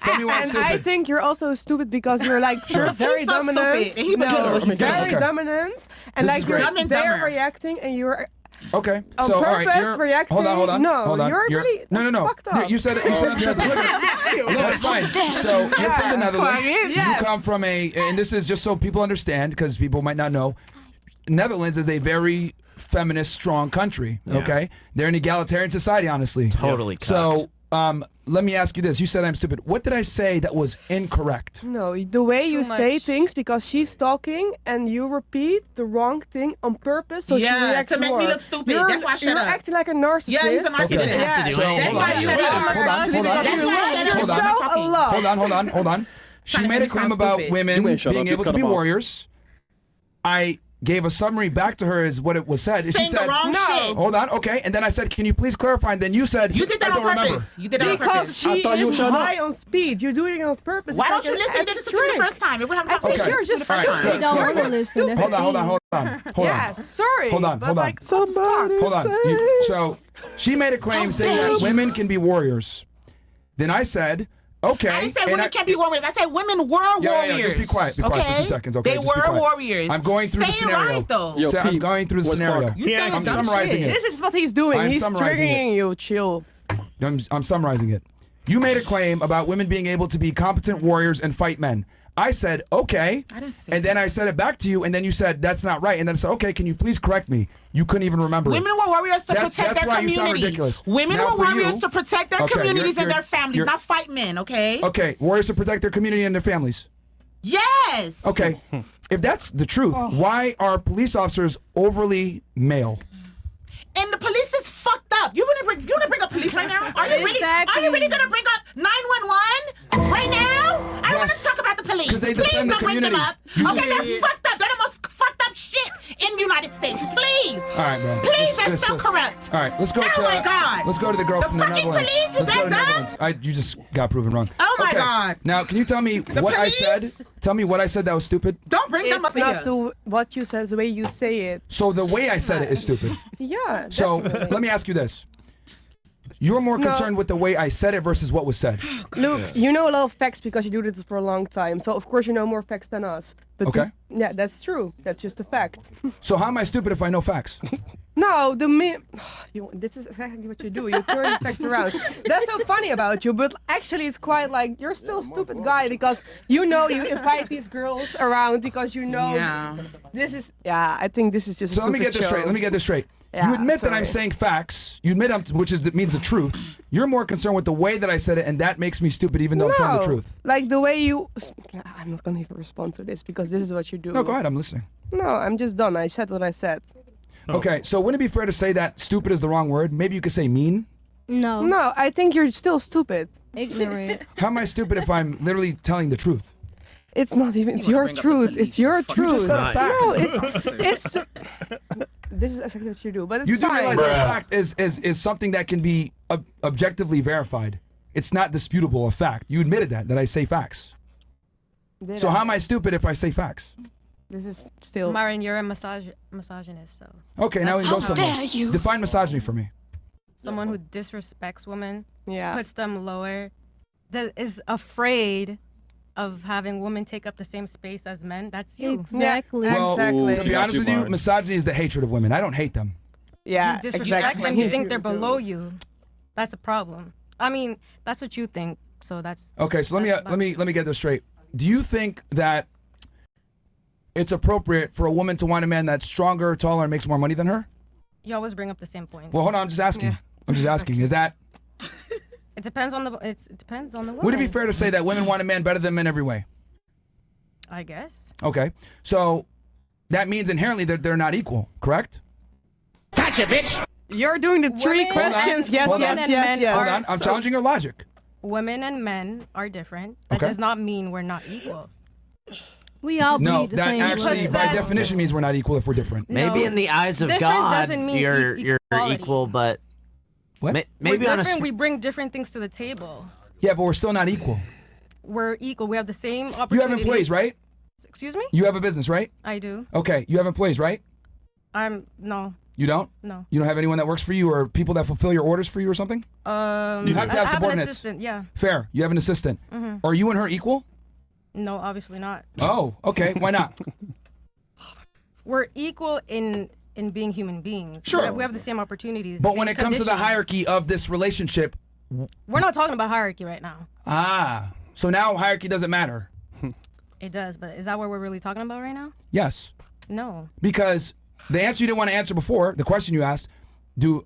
Speaker 1: Tell me what's
Speaker 13: And I
Speaker 1: stupid.
Speaker 13: think you're also stupid because you're like you're very
Speaker 9: He's so
Speaker 13: dominant.
Speaker 9: stupid, and he
Speaker 13: no,
Speaker 9: believes what he's
Speaker 13: very
Speaker 1: saying.
Speaker 13: dominant, and
Speaker 1: This
Speaker 13: like
Speaker 1: is
Speaker 13: you're
Speaker 1: great.
Speaker 9: Dumb and
Speaker 13: they're
Speaker 9: dumber.
Speaker 13: reacting, and you're
Speaker 1: Okay,
Speaker 13: on
Speaker 1: so all
Speaker 13: purpose
Speaker 1: right, you're
Speaker 13: reacting.
Speaker 1: hold on.
Speaker 13: No,
Speaker 1: hold on.
Speaker 13: you're really
Speaker 1: no.
Speaker 13: fucked up.
Speaker 1: You said it. You said it. That's fine. So you're from the Netherlands.
Speaker 13: Yes.
Speaker 1: You come from and this is just so people understand because people might not know. Netherlands is a very feminist, strong country. Okay, they're an egalitarian society, honestly.
Speaker 8: Totally
Speaker 1: So, let me ask you this: you said I'm stupid. What did I say that was incorrect?
Speaker 13: No, the way you say things because she's talking and you repeat the wrong thing on purpose, so she
Speaker 9: Yeah,
Speaker 13: reacts
Speaker 9: to make me
Speaker 13: more.
Speaker 9: look stupid.
Speaker 13: You're,
Speaker 9: That's why I shut
Speaker 13: you're
Speaker 9: up.
Speaker 13: acting like a narcissist.
Speaker 9: Yeah, he's a narcissist.
Speaker 8: You didn't have to do
Speaker 1: So,
Speaker 8: anything.
Speaker 9: That's why I shut up.
Speaker 1: hold on.
Speaker 13: A lot.
Speaker 1: Hold on. She
Speaker 9: Trying to
Speaker 1: made a
Speaker 9: make me
Speaker 1: claim
Speaker 9: sound
Speaker 1: about
Speaker 9: stupid.
Speaker 1: women
Speaker 10: You ain't shut
Speaker 1: being
Speaker 10: up. You
Speaker 1: able
Speaker 10: cut
Speaker 1: to be
Speaker 10: him off.
Speaker 1: warriors. I gave a summary back to her as what it was said. And she
Speaker 9: Saying the
Speaker 1: said,
Speaker 9: wrong shit.
Speaker 1: hold on, okay. And then I said, can you please clarify? And then you said,
Speaker 9: You did that
Speaker 1: I
Speaker 9: on
Speaker 1: don't
Speaker 9: purpose.
Speaker 1: remember.
Speaker 9: You did that on
Speaker 13: Because
Speaker 9: purpose.
Speaker 13: she
Speaker 10: I thought you
Speaker 13: is
Speaker 10: shut up.
Speaker 13: high on speed. You're doing it on purpose.
Speaker 9: Why
Speaker 13: It's
Speaker 9: don't you
Speaker 13: like
Speaker 9: listen? You did this to me the
Speaker 13: trick.
Speaker 9: first time. If we're having a
Speaker 13: I think
Speaker 9: conversation,
Speaker 13: you're
Speaker 9: listen to
Speaker 13: just
Speaker 9: the first
Speaker 1: All right,
Speaker 9: time.
Speaker 3: They don't
Speaker 1: good.
Speaker 3: want to listen. That's
Speaker 1: Hold
Speaker 3: the
Speaker 1: on.
Speaker 3: thing.
Speaker 1: Hold on.
Speaker 13: Yes, sorry.
Speaker 1: Hold on.
Speaker 13: but
Speaker 1: Hold on.
Speaker 13: like,
Speaker 10: Somebody
Speaker 1: Hold on.
Speaker 10: say.
Speaker 1: So she made a claim saying that women can be warriors. Then I said, okay.
Speaker 9: I didn't say
Speaker 1: and
Speaker 9: women can't be warriors. I said women were
Speaker 1: Yeah,
Speaker 9: warriors.
Speaker 1: just be quiet. Be quiet for 2 seconds. Okay,
Speaker 9: They
Speaker 1: just be
Speaker 9: were
Speaker 1: quiet.
Speaker 9: warriors.
Speaker 1: I'm going through
Speaker 9: say
Speaker 1: the scenario.
Speaker 9: It right, though.
Speaker 10: Yo,
Speaker 1: So I'm
Speaker 10: Pete,
Speaker 1: going through the
Speaker 10: what's
Speaker 1: scenario.
Speaker 10: Clark?
Speaker 9: You saying
Speaker 1: I'm
Speaker 9: dumb
Speaker 1: summarizing
Speaker 9: shit.
Speaker 1: it.
Speaker 13: This is what he's doing.
Speaker 1: I'm
Speaker 13: He's
Speaker 1: summarizing
Speaker 13: triggering you. Chill.
Speaker 1: I'm summarizing it. You made a claim about women being able to be competent warriors and fight men. I said, okay.
Speaker 9: I didn't say
Speaker 1: And then I said it back to you, and then you said, that's not right. And then I said, okay, can you please correct me? You couldn't even remember.
Speaker 9: Women were warriors to
Speaker 1: That's
Speaker 9: protect their
Speaker 1: why you sound
Speaker 9: community.
Speaker 1: ridiculous.
Speaker 9: Women
Speaker 1: Now
Speaker 9: were
Speaker 1: for you-
Speaker 9: warriors to protect their
Speaker 1: Okay,
Speaker 9: communities and
Speaker 1: you're-
Speaker 9: their families,
Speaker 1: you're-
Speaker 9: not fight men, okay?
Speaker 1: Okay, warriors to protect their community and their families.
Speaker 9: Yes.
Speaker 1: Okay, if that's the truth, why are police officers overly male?
Speaker 9: And the police is fucked up. You want to bring up police right now? Are you
Speaker 3: Exactly.
Speaker 9: really going to bring up 911 right now? I don't want to
Speaker 1: Yes.
Speaker 9: talk about the police.
Speaker 1: 'Cause they
Speaker 9: Please
Speaker 1: defend the
Speaker 9: don't bring them
Speaker 1: community.
Speaker 9: up. Okay, they're fucked up. They're the most fucked up shit in the States, please.
Speaker 1: All right, bro.
Speaker 9: Please, that's so corrupt.
Speaker 1: All right, let's go
Speaker 9: Oh
Speaker 1: to.
Speaker 9: my God.
Speaker 1: Let's go to the girl
Speaker 9: The
Speaker 1: from the
Speaker 9: fucking
Speaker 1: Netherlands.
Speaker 9: police, you
Speaker 1: Let's go to the
Speaker 9: back
Speaker 1: Netherlands. You just got proven wrong.
Speaker 9: Oh my
Speaker 1: Okay.
Speaker 9: God.
Speaker 1: Now, can you tell me what I said? Tell me what I said that was stupid.
Speaker 9: Don't bring them up
Speaker 13: It's not
Speaker 9: here.
Speaker 13: what you said, the way you say it.
Speaker 1: So the way I said it is stupid.
Speaker 13: Yeah.
Speaker 1: So
Speaker 13: definitely.
Speaker 1: let me ask you this. You're more
Speaker 13: No.
Speaker 1: concerned with the way I said it versus what was said.
Speaker 13: Look, you know a lot of facts because you do this for a long time. So of course you know more facts than us. But
Speaker 1: Okay.
Speaker 13: yeah, that's true. That's just a fact.
Speaker 1: So how am I stupid if I know facts?
Speaker 13: No, this is exactly what you do. You turn the facts around. That's so funny about you, but actually it's quite like you're still a stupid guy because you know you invite these girls around because you know this is I think this is just
Speaker 1: So
Speaker 13: a
Speaker 1: let me
Speaker 13: stupid
Speaker 1: get this
Speaker 13: show.
Speaker 1: straight. Let me get this straight.
Speaker 13: Yeah,
Speaker 1: You admit that I'm
Speaker 13: sorry.
Speaker 1: saying facts. You admit means the truth. You're more concerned with the way that I said it, and that makes me stupid, even though I'm telling the truth.
Speaker 13: Like the way you I'm not gonna even respond to this because this is what you do.
Speaker 1: No, go ahead. I'm listening.
Speaker 13: No, I'm just done. I said what I said.
Speaker 1: Okay, so wouldn't it be fair to say that stupid is the wrong word? Maybe you could say mean.
Speaker 3: No.
Speaker 13: No, I think you're still stupid.
Speaker 3: Ignorant.
Speaker 1: How am I stupid if I'm literally telling the truth?
Speaker 13: It's not even. It's your truth. It's your truth.
Speaker 1: just said a fact.
Speaker 13: No, it's. This is exactly what you do, but it's
Speaker 1: You do
Speaker 13: fine.
Speaker 1: realize that fact is something that can be objectively verified. It's not disputable a fact. You admitted that I say facts.
Speaker 13: Did
Speaker 1: So
Speaker 13: I?
Speaker 1: how am I stupid if I say facts?
Speaker 13: This is still.
Speaker 12: Myron, you're a misogynist, so
Speaker 1: Okay, now we can go somewhere. Define misogyny for me.
Speaker 12: someone who disrespects women,
Speaker 13: Yeah.
Speaker 12: puts them lower, that is afraid of having women take up the same space as men. That's you.
Speaker 3: Exactly.
Speaker 1: Well,
Speaker 13: Exactly.
Speaker 1: to be honest with you, misogyny is the hatred of women. I don't hate them.
Speaker 13: Yeah.
Speaker 12: You disrespect them. You think they're below you. That's a problem. I mean, that's what you think. So that's
Speaker 1: Okay, so let me get this straight. Do you think that it's appropriate for a woman to want a man that's stronger, taller, and makes more money than her?
Speaker 12: you always bring up the same points.
Speaker 1: Well, hold on. I'm just asking. I'm just asking. Is that?
Speaker 12: It depends on the. It depends on the woman.
Speaker 1: Would it be fair to say that women want a man better than men every way?
Speaker 12: I guess.
Speaker 1: Okay, so that means inherently that they're not equal, correct?
Speaker 9: Gotcha, bitch.
Speaker 13: You're doing the three
Speaker 12: Women-
Speaker 13: questions. Yes,
Speaker 1: Hold on.
Speaker 13: yes, yes, yes.
Speaker 1: Hold on. I'm challenging your logic.
Speaker 12: Women and men are different. That
Speaker 1: Okay.
Speaker 12: does not mean we're not equal.
Speaker 3: We all
Speaker 1: No,
Speaker 3: believe the
Speaker 1: that
Speaker 3: same
Speaker 1: actually,
Speaker 3: way.
Speaker 1: by definition, means we're not equal if we're different.
Speaker 8: Maybe
Speaker 12: No.
Speaker 8: in the eyes of
Speaker 12: Different
Speaker 8: God,
Speaker 12: doesn't mean
Speaker 8: you're
Speaker 12: equality.
Speaker 8: equal, but
Speaker 1: What?
Speaker 8: maybe
Speaker 12: we're
Speaker 8: on a
Speaker 12: different. We bring different things to the table.
Speaker 1: Yeah, but we're still not equal.
Speaker 12: We're equal. We have the same
Speaker 1: You
Speaker 12: opportunities.
Speaker 1: have employees, right?
Speaker 12: Excuse me?
Speaker 1: You have a business, right?
Speaker 12: I do.
Speaker 1: Okay, you have employees, right?
Speaker 12: No.
Speaker 1: You don't?
Speaker 12: No.
Speaker 1: You don't have anyone that works for you or people that fulfill your orders for you or something? You have to have
Speaker 12: I have an
Speaker 1: subordinates.
Speaker 12: assistant, yeah.
Speaker 1: Fair. You have an assistant. Are you and her equal?
Speaker 12: No, obviously not.
Speaker 1: Oh, okay. Why not?
Speaker 12: We're equal in being human beings.
Speaker 1: Sure.
Speaker 12: We have the same opportunities.
Speaker 1: But
Speaker 12: same
Speaker 1: when it comes to the
Speaker 12: conditions.
Speaker 1: hierarchy of this relationship,
Speaker 12: We're not talking about hierarchy right now.
Speaker 1: so now hierarchy doesn't matter.
Speaker 12: It does, but is that what we're really talking about right now?
Speaker 1: Yes.
Speaker 12: No.
Speaker 1: Because the answer you didn't want to answer before, the question you asked, do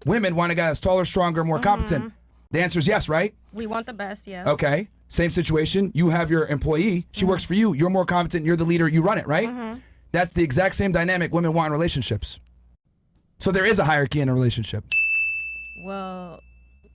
Speaker 1: women want a guy that's taller, stronger, more competent? The answer is yes, right?
Speaker 12: We want the best, yes.
Speaker 1: Okay. Same situation. You have your employee. She works for you. You're more competent. You're the leader. You run it, right? That's the exact same dynamic women want in relationships. So there is a hierarchy in a relationship.
Speaker 12: Well,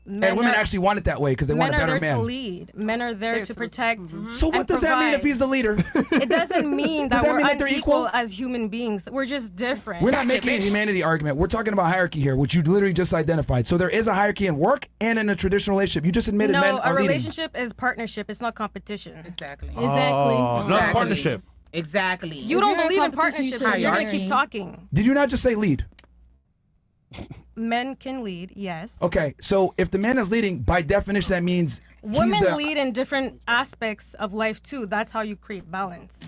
Speaker 1: And women actually want it that way because they want a better
Speaker 12: Men are there to
Speaker 1: man.
Speaker 12: lead. Men are there to protect.
Speaker 1: So what
Speaker 12: and
Speaker 1: does that mean if
Speaker 12: provide.
Speaker 1: he's the leader?
Speaker 12: It doesn't mean that
Speaker 1: Does that
Speaker 12: we're
Speaker 1: mean that they're
Speaker 12: unequal
Speaker 1: equal?
Speaker 12: as human beings. We're just different.
Speaker 1: We're not making a humanity argument. We're talking about hierarchy here, which you literally just identified. So there is a hierarchy in work and in a traditional relationship. You just admitted men
Speaker 12: No,
Speaker 1: are
Speaker 12: a
Speaker 1: leading.
Speaker 12: relationship is partnership. It's not competition.
Speaker 9: Exactly.
Speaker 3: Exactly.
Speaker 2: Not a partnership.
Speaker 9: Exactly.
Speaker 12: You
Speaker 3: If
Speaker 12: don't
Speaker 3: you're in
Speaker 12: believe in
Speaker 3: competition, you
Speaker 12: partnership.
Speaker 3: should
Speaker 12: You're gonna
Speaker 9: hierarchy.
Speaker 12: keep talking.
Speaker 1: Did you not just say lead?
Speaker 12: Men can lead, yes.
Speaker 1: Okay, so if the man is leading, by definition, that means
Speaker 12: Women
Speaker 1: he's the,
Speaker 12: lead in different aspects of life too. That's how you create balance.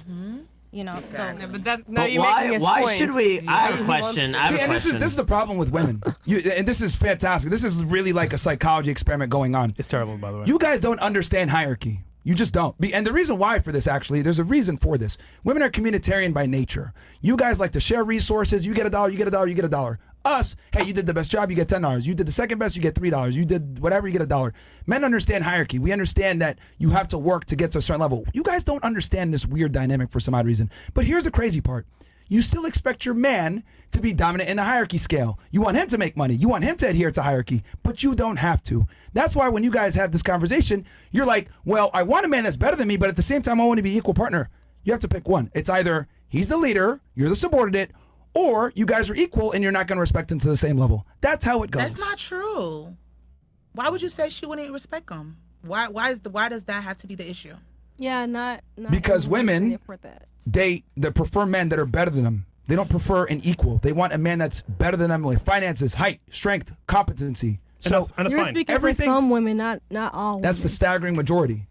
Speaker 12: You know, so
Speaker 13: But that, now
Speaker 8: But
Speaker 13: you're making his
Speaker 8: why
Speaker 13: point.
Speaker 8: should we? I have a question. I have
Speaker 1: See,
Speaker 8: a
Speaker 1: and
Speaker 8: question.
Speaker 1: this is the problem with women. And this is fantastic. This is really like a psychology experiment going on.
Speaker 2: It's terrible, by the way.
Speaker 1: You guys don't understand hierarchy. You just don't. And the reason why for this, actually, there's a reason for this. Women are communitarian by nature. You guys like to share resources. You get $1, you get $1, you get $1. Us, hey, you did the best job, you get $10. You did the second best, you get $3. You did whatever, you get $1. Men understand hierarchy. We understand that you have to work to get to a certain level. You guys don't understand this weird dynamic for some odd reason. But here's the crazy part. You still expect your man to be dominant in the hierarchy scale. You want him to make money. You want him to adhere to hierarchy, but you don't have to. That's why when you guys have this conversation, you're like, well, I want a man that's better than me, but at the same time, I want to be equal partner. You have to pick one. It's either he's the leader, you're the subordinate, or you guys are equal and you're not going to respect him to the same level. That's how it goes.
Speaker 9: That's not true. Why would you say she wouldn't respect him? Why does that have to be the issue?
Speaker 3: Yeah, not
Speaker 1: because
Speaker 3: everyone's
Speaker 1: women
Speaker 3: ready for that.
Speaker 1: they prefer men that are better than them. They don't prefer an equal. They want a man that's better than them with finances, height, strength, competency. So
Speaker 2: and that's
Speaker 3: You're
Speaker 2: fine.
Speaker 3: speaking for some women, not all.
Speaker 1: That's the
Speaker 3: women.
Speaker 1: staggering majority.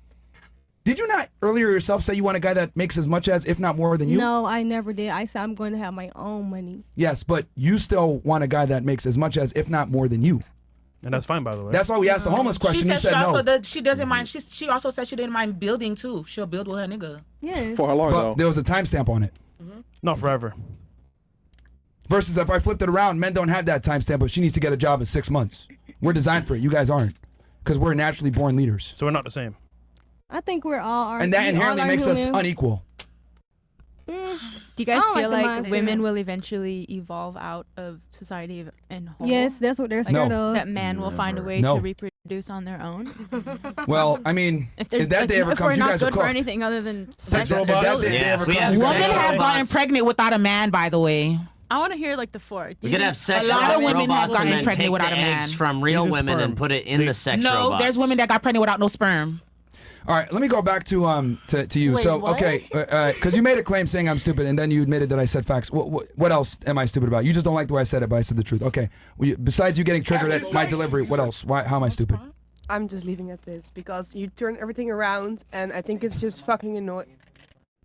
Speaker 1: Did you not earlier yourself say you want a guy that makes as much as, if not more than you?
Speaker 3: No, I never did. I said I'm going to have my own money.
Speaker 1: Yes, but you still want a guy that makes as much as, if not more than you.
Speaker 2: And that's fine, by the way.
Speaker 1: That's why we asked the homeless question.
Speaker 9: She
Speaker 1: You
Speaker 9: said
Speaker 1: said
Speaker 9: she also
Speaker 1: no.
Speaker 9: she doesn't mind. She also said she didn't mind building too. She'll build with her nigga.
Speaker 3: Yes.
Speaker 10: For how long
Speaker 1: But
Speaker 10: though?
Speaker 1: there was a timestamp on it.
Speaker 2: Not forever.
Speaker 1: Versus if I flipped it around, men don't have that timestamp, but she needs to get a job in 6 months. We're designed for it. You guys aren't. Because we're naturally born leaders.
Speaker 2: So we're not the same.
Speaker 3: I think we're all.
Speaker 1: And that inherently makes us
Speaker 3: human.
Speaker 1: unequal.
Speaker 11: Do you guys
Speaker 3: I don't
Speaker 11: feel
Speaker 3: like the
Speaker 11: like
Speaker 3: mindset.
Speaker 11: women will eventually evolve out of society and whole?
Speaker 3: Yes, that's what they're scared of.
Speaker 11: That man will find a way
Speaker 1: No.
Speaker 11: to reproduce on their own.
Speaker 1: Well, I mean,
Speaker 11: If there's
Speaker 1: that day ever
Speaker 11: if
Speaker 1: comes,
Speaker 11: we're
Speaker 1: you
Speaker 11: not
Speaker 1: guys are
Speaker 11: good for
Speaker 1: cooked.
Speaker 11: anything other than
Speaker 2: Sex
Speaker 1: If
Speaker 2: robots?
Speaker 1: that day
Speaker 8: Yeah,
Speaker 1: ever
Speaker 8: if we
Speaker 1: comes,
Speaker 8: have
Speaker 1: you
Speaker 8: sex
Speaker 1: guys
Speaker 9: Women
Speaker 1: are
Speaker 9: have
Speaker 1: cooked.
Speaker 9: gotten pregnant without a man, by the way.
Speaker 11: I want to hear like the four.
Speaker 8: We could have sex
Speaker 9: A lot of women have
Speaker 8: robots
Speaker 9: gotten
Speaker 8: and then
Speaker 9: pregnant
Speaker 8: take
Speaker 9: without
Speaker 8: the
Speaker 9: a man.
Speaker 8: eggs from real
Speaker 2: Use
Speaker 8: women
Speaker 2: sperm.
Speaker 8: and put it in the sex
Speaker 9: No,
Speaker 8: robots.
Speaker 9: there's women that got pregnant without no sperm.
Speaker 1: All right, let me go back to you.
Speaker 5: Wait,
Speaker 1: So,
Speaker 5: what?
Speaker 1: okay, because you made a claim saying I'm stupid, and then you admitted that I said facts. What else am I stupid about? You just don't like the way I said it, but I said the truth. Okay. Well, besides you getting triggered at my delivery, what else? How am I stupid?
Speaker 13: I'm just leaving it at this because you turn everything around, and I think it's just fucking annoying.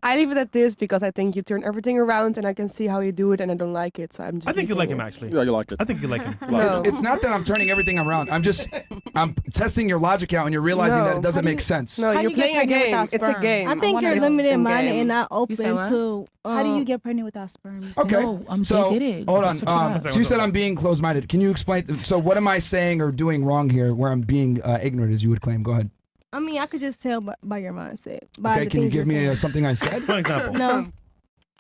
Speaker 13: I leave it at this because I think you turn everything around, and I can see how you do it, and I don't like it. So I'm just.
Speaker 2: I think you like
Speaker 13: leaving
Speaker 2: him,
Speaker 13: it.
Speaker 2: actually.
Speaker 10: Yeah, you like it.
Speaker 2: I think you like him.
Speaker 13: No.
Speaker 1: It's not that I'm turning everything around. I'm testing your logic out, and you're realizing that it doesn't make sense.
Speaker 13: No,
Speaker 7: How do
Speaker 13: you're
Speaker 7: you get
Speaker 13: playing a
Speaker 7: pregnant
Speaker 13: game.
Speaker 7: without
Speaker 13: It's a
Speaker 7: sperm?
Speaker 13: game.
Speaker 3: I think
Speaker 7: wanna
Speaker 3: you're
Speaker 7: know.
Speaker 3: limited
Speaker 13: In
Speaker 3: minded
Speaker 13: game.
Speaker 3: and not
Speaker 9: say
Speaker 3: open
Speaker 9: what?
Speaker 3: to.
Speaker 7: How do you get pregnant without sperm? You said
Speaker 1: Okay.
Speaker 9: No,
Speaker 1: So
Speaker 9: they did it.
Speaker 1: hold
Speaker 9: Search it
Speaker 1: on.
Speaker 9: up.
Speaker 1: So you said I'm being closed-minded. Can you explain? So what am I saying or doing wrong here, where I'm being ignorant, as you would claim? Go ahead.
Speaker 3: I mean, I could just tell by your mindset. By
Speaker 1: Okay.
Speaker 3: the
Speaker 1: Can you
Speaker 3: things
Speaker 1: give
Speaker 3: you're
Speaker 1: me
Speaker 3: saying.
Speaker 1: something I said?
Speaker 2: One example.
Speaker 3: No,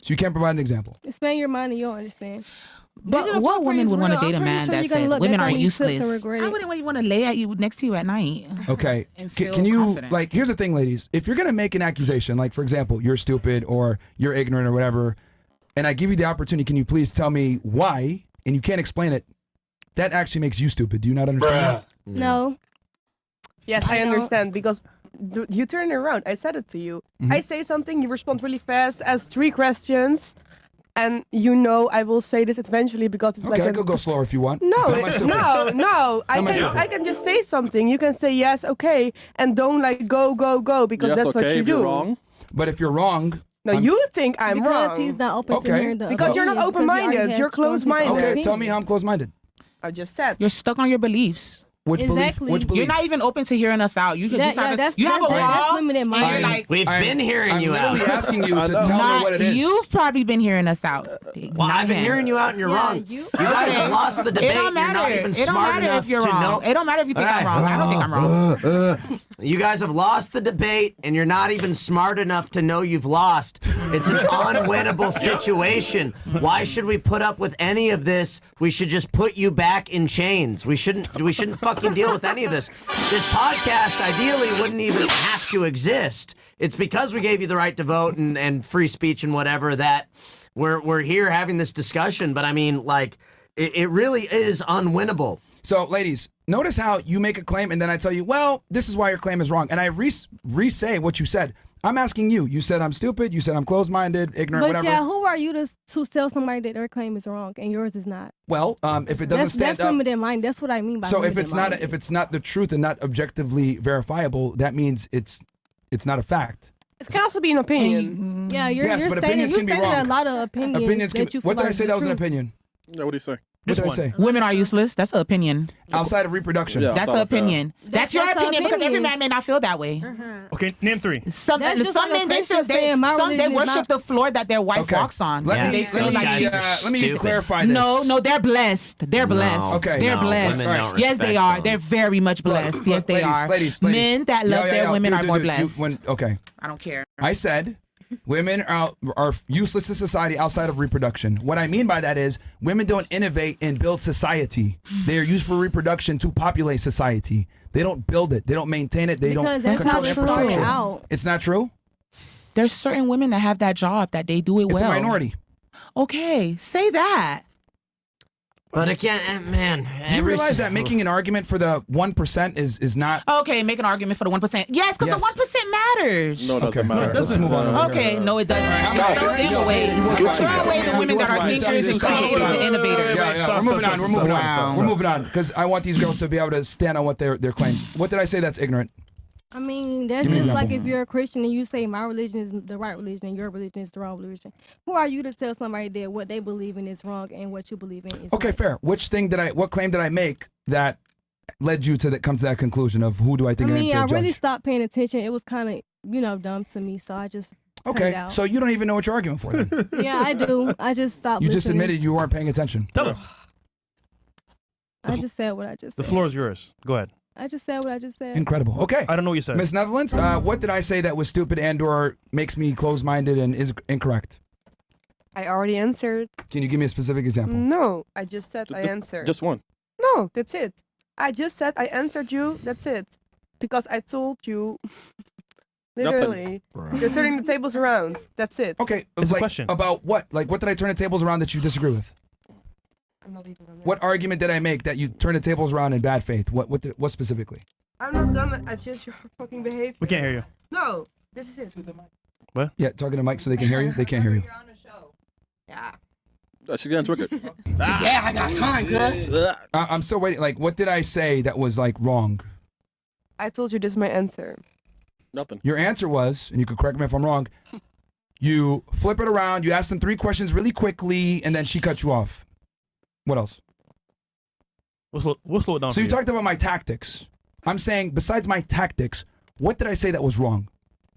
Speaker 1: So you can't provide an example.
Speaker 3: expand your mind and you'll understand.
Speaker 9: But
Speaker 3: Digital
Speaker 9: what
Speaker 3: footprint
Speaker 9: woman
Speaker 3: is
Speaker 9: would want to
Speaker 3: real.
Speaker 9: date a
Speaker 3: I'm pretty
Speaker 9: man
Speaker 3: sure
Speaker 9: that
Speaker 3: you're gonna
Speaker 9: says
Speaker 3: look
Speaker 9: women
Speaker 3: back
Speaker 9: are
Speaker 3: on these tips and
Speaker 9: useless?
Speaker 3: regret
Speaker 9: I
Speaker 3: it.
Speaker 9: wouldn't want to lay at you next to you at night.
Speaker 1: Okay.
Speaker 9: And
Speaker 1: Can
Speaker 9: feel
Speaker 1: you
Speaker 9: confident.
Speaker 1: like? Here's the thing, ladies. If you're gonna make an accusation, like for example, you're stupid or you're ignorant or whatever, and I give you the opportunity, can you please tell me why? And you can't explain it. That actually makes you stupid. Do you not understand?
Speaker 3: No,
Speaker 13: Yes,
Speaker 3: I
Speaker 13: I
Speaker 3: don't.
Speaker 13: understand because you turn it around. I said it to you.
Speaker 1: Mhm.
Speaker 13: I say something, you respond really fast, ask 3 questions, and I will say this eventually because it's
Speaker 1: Okay,
Speaker 13: like
Speaker 1: I could go slower if you want.
Speaker 13: No,
Speaker 1: How am I stupid?
Speaker 13: no.
Speaker 1: How am I
Speaker 13: I
Speaker 1: stupid?
Speaker 13: can just say something. You can say yes, okay, and don't like go because
Speaker 10: Yes,
Speaker 13: that's
Speaker 10: okay,
Speaker 13: what you
Speaker 10: if
Speaker 13: do.
Speaker 10: you're wrong.
Speaker 1: But if you're wrong,
Speaker 13: No, you think I'm
Speaker 3: because
Speaker 13: wrong.
Speaker 3: he's not open
Speaker 1: Okay.
Speaker 3: to hearing the
Speaker 13: Because you're not
Speaker 3: opinion, because he already
Speaker 13: open-minded,
Speaker 3: has
Speaker 13: you're
Speaker 3: formed his own
Speaker 13: closed-minded.
Speaker 1: okay,
Speaker 3: opinion.
Speaker 1: tell me how I'm closed-minded.
Speaker 13: I just said.
Speaker 9: You're stuck on your beliefs.
Speaker 1: Which
Speaker 3: Exactly.
Speaker 1: belief? Which belief?
Speaker 9: You're not even open to hearing us out. You
Speaker 3: That-
Speaker 9: just
Speaker 3: yeah,
Speaker 9: have
Speaker 3: that's-
Speaker 9: you have a
Speaker 3: that's- that's
Speaker 9: wall.
Speaker 3: limited
Speaker 9: and
Speaker 3: minded.
Speaker 9: you're like,
Speaker 8: We've been hearing
Speaker 1: I'm
Speaker 8: you
Speaker 1: literally
Speaker 8: out.
Speaker 1: asking you to
Speaker 10: I know.
Speaker 1: tell me
Speaker 9: not,
Speaker 1: what it is.
Speaker 9: you've probably been hearing us out.
Speaker 8: Well, I've been hearing you out and you're
Speaker 3: Yeah,
Speaker 8: wrong.
Speaker 3: you-
Speaker 8: You guys have lost the debate.
Speaker 9: It don't matter.
Speaker 8: You're not even
Speaker 9: It don't
Speaker 8: smart
Speaker 9: matter
Speaker 8: enough
Speaker 9: if you're
Speaker 8: to
Speaker 9: wrong.
Speaker 8: know.
Speaker 9: It don't matter if you think I'm wrong. I don't think I'm wrong.
Speaker 8: You guys have lost the debate, and you're not even smart enough to know you've lost. It's an unwinnable situation. Why should we put up with any of this? We should just put you back in chains. We shouldn't fucking deal with any of this. This podcast ideally wouldn't even have to exist. It's because we gave you the right to vote and free speech and whatever that we're here having this discussion. But I mean, like, it really is unwinnable.
Speaker 1: So, ladies, notice how you make a claim and then I tell you, well, this is why your claim is wrong. And I re-say what you said. I'm asking you. You said I'm stupid. You said I'm closed-minded, ignorant,
Speaker 3: But
Speaker 1: whatever.
Speaker 3: yeah, who are you to tell somebody that their claim is wrong and yours is not?
Speaker 1: Well, if it doesn't
Speaker 3: That's
Speaker 1: stand up.
Speaker 3: limited mind. That's what I mean by.
Speaker 1: So if
Speaker 3: limited
Speaker 1: it's not
Speaker 3: mind.
Speaker 1: if it's not the truth and not objectively verifiable, that means it's not a fact.
Speaker 13: It can also be an opinion.
Speaker 3: Yeah, you're
Speaker 1: Yes, but
Speaker 3: stating
Speaker 1: opinions can be
Speaker 3: a
Speaker 1: wrong.
Speaker 3: lot of opinions.
Speaker 1: Opinions can.
Speaker 3: that you
Speaker 1: What
Speaker 3: feel
Speaker 1: did I
Speaker 3: are
Speaker 1: say?
Speaker 3: the
Speaker 1: That was an
Speaker 3: truth.
Speaker 1: opinion.
Speaker 10: Yeah, what do you say?
Speaker 1: What did I say?
Speaker 9: Women are useless. That's an opinion.
Speaker 1: Outside of reproduction.
Speaker 10: Yeah.
Speaker 9: That's an opinion. That's your
Speaker 3: that's an
Speaker 9: opinion because every
Speaker 3: opinion.
Speaker 9: man may not feel that way.
Speaker 2: Okay, name 3.
Speaker 9: Some
Speaker 3: That's just like a
Speaker 9: men they
Speaker 3: Christian
Speaker 9: feel
Speaker 3: saying my
Speaker 9: some they
Speaker 3: religion is
Speaker 9: worship
Speaker 3: not-
Speaker 9: the floor that their wife
Speaker 1: Okay.
Speaker 9: walks on.
Speaker 1: Let
Speaker 8: Yeah.
Speaker 1: me
Speaker 9: They feel
Speaker 8: Those
Speaker 9: like
Speaker 8: guys
Speaker 9: you-
Speaker 8: are just
Speaker 1: let me
Speaker 8: stupid.
Speaker 1: clarify this.
Speaker 9: No, they're blessed. They're blessed.
Speaker 1: Okay.
Speaker 9: They're
Speaker 8: No,
Speaker 9: blessed.
Speaker 8: women don't
Speaker 9: Yes, they
Speaker 8: respect
Speaker 9: are.
Speaker 8: them.
Speaker 9: They're very much blessed. Yes, they
Speaker 1: ladies,
Speaker 9: are.
Speaker 1: Ladies,
Speaker 9: Men that love their women are more
Speaker 1: Dude,
Speaker 9: blessed.
Speaker 1: Okay.
Speaker 9: I don't care.
Speaker 1: I said women are useless to society outside of reproduction. What I mean by that is women don't innovate and build society. They are used for reproduction to populate society. They don't build it. They don't maintain it. They
Speaker 3: Because
Speaker 1: don't
Speaker 3: that's
Speaker 1: control
Speaker 3: not
Speaker 1: the
Speaker 3: what started
Speaker 1: infrastructure.
Speaker 3: out.
Speaker 1: It's not true?
Speaker 9: There's certain women that have that job that they do it
Speaker 1: It's
Speaker 9: well.
Speaker 1: a minority.
Speaker 9: Okay, say that.
Speaker 8: But again, man.
Speaker 1: Do you realize that making an argument for the 1% is not?
Speaker 9: Okay, make an argument for the 1%. Yes, because the 1% matters.
Speaker 10: No, it doesn't matter.
Speaker 1: Let's move on.
Speaker 9: Okay, no, it doesn't. Throw them away. Throw away the women that are thinkers and creators and innovators.
Speaker 1: Yeah. We're moving on. We're moving on because I want these girls to be able to stand on what their claims. What did I say that's ignorant?
Speaker 3: I mean, that's
Speaker 1: Give me an
Speaker 3: just like
Speaker 1: example.
Speaker 3: if you're a Christian and you say my religion is the right religion and your religion is the wrong religion. Who are you to tell somebody that what they believe in is wrong and what you believe in is
Speaker 1: Okay,
Speaker 3: right?
Speaker 1: fair. What claim did I make that led you to come to that conclusion of who do I think I am to
Speaker 3: I
Speaker 1: judge?
Speaker 3: really stopped paying attention. It was kind of, dumb to me, so I just cut it
Speaker 1: Okay,
Speaker 3: out.
Speaker 1: so you don't even know what you're arguing for then.
Speaker 3: Yeah, I do. I just stopped
Speaker 1: You
Speaker 3: listening.
Speaker 1: just admitted you weren't paying attention.
Speaker 2: Tell us.
Speaker 3: I just said what I just
Speaker 2: The
Speaker 3: said.
Speaker 2: floor is yours. Go ahead.
Speaker 3: I just said what I just said.
Speaker 1: Incredible. Okay.
Speaker 2: I don't know what you said.
Speaker 1: Miss Netherlands, what did I say that was stupid and or makes me closed-minded and is incorrect?
Speaker 13: I already answered.
Speaker 1: Can you give me a specific example?
Speaker 13: No, I just said I answered.
Speaker 10: Just one.
Speaker 13: No, that's it. I just said I answered you. That's it. Because I told you, literally, you're turning the tables around. That's it.
Speaker 1: Okay.
Speaker 2: It's a question.
Speaker 1: About what? Like, what did I turn the tables around that you disagree with?
Speaker 13: I'm not even on that.
Speaker 1: What argument did I make that you turn the tables around in bad faith? What specifically?
Speaker 13: I'm not gonna adjust your fucking behavior.
Speaker 2: We can't hear you.
Speaker 13: No, this is it.
Speaker 2: What?
Speaker 1: Yeah, talking to Mike so they can hear you. They can't hear you.
Speaker 13: Yeah.
Speaker 10: She's getting triggered.
Speaker 13: Yeah, I got time, cuz.
Speaker 1: I'm still waiting. Like, what did I say that was like wrong?
Speaker 13: I told you this is my answer.
Speaker 10: Nothing.
Speaker 1: Your answer was, and you could correct me if I'm wrong. You flip it around. You ask them 3 questions really quickly, and then she cut you off. What else?
Speaker 2: We'll slow it down.
Speaker 1: So you talked about my tactics. I'm saying, besides my tactics, what did I say that was wrong?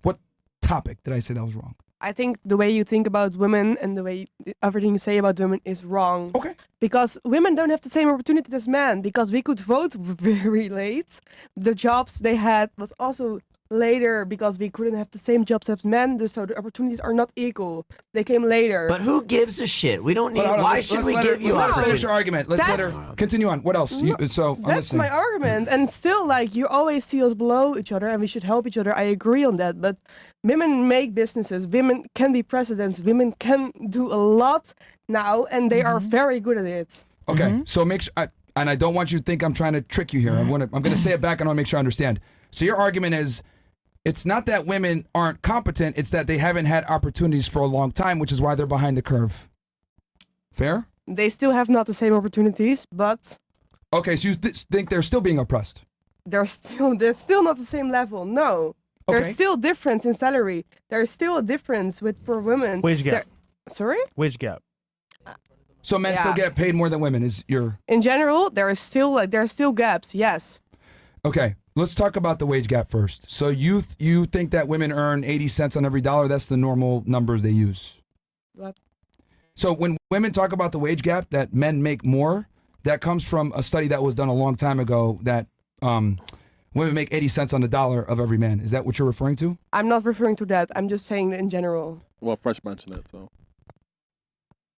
Speaker 1: What topic did I say that was wrong?
Speaker 13: I think the way you think about women and the way everything you say about women is wrong.
Speaker 1: Okay.
Speaker 13: Because women don't have the same opportunity as men. Because we could vote very late. The jobs they had was also later because we couldn't have the same jobs as men. So the opportunities are not equal. They came later.
Speaker 8: But who gives a shit? We don't need.
Speaker 1: Hold on,
Speaker 8: Why
Speaker 1: let's
Speaker 8: should
Speaker 1: let
Speaker 8: we
Speaker 1: her-
Speaker 8: give you
Speaker 1: let's let her finish
Speaker 8: opportunity?
Speaker 1: your argument. Let's let her continue on. What else? I'm
Speaker 13: That's
Speaker 1: listening.
Speaker 13: my argument. And still, like, you always see us below each other and we should help each other. I agree on that. But women make businesses. Women can be presidents. Women can do a lot now, and they are very good at it.
Speaker 1: Okay, so make sure, and I don't want you to think I'm trying to trick you here. I'm going to say it back, and I want to make sure I understand. So your argument is, it's not that women aren't competent; it's that they haven't had opportunities for a long time, which is why they're behind the curve. Fair?
Speaker 13: They still have not the same opportunities, but
Speaker 1: Okay, so you think they're still being oppressed?
Speaker 13: they're still not the same level. No, there's
Speaker 1: Okay.
Speaker 13: still difference in salary. There's still a difference for women.
Speaker 2: Wage gap.
Speaker 13: Sorry?
Speaker 2: Wage gap.
Speaker 1: So men still
Speaker 13: Yeah.
Speaker 1: get paid more than women? Is your
Speaker 13: In general, there are still gaps. Yes.
Speaker 1: okay? Let's talk about the wage gap first. So you think that women earn 80 cents on every dollar? That's the normal numbers they use.
Speaker 13: What?
Speaker 1: So when women talk about the wage gap, that men make more, that comes from a study that was done a long time ago that women make 80 cents on the dollar of every man. Is that what you're referring to?
Speaker 13: I'm not referring to that. I'm just saying in general.
Speaker 10: Well, Fresh mentioned it, so.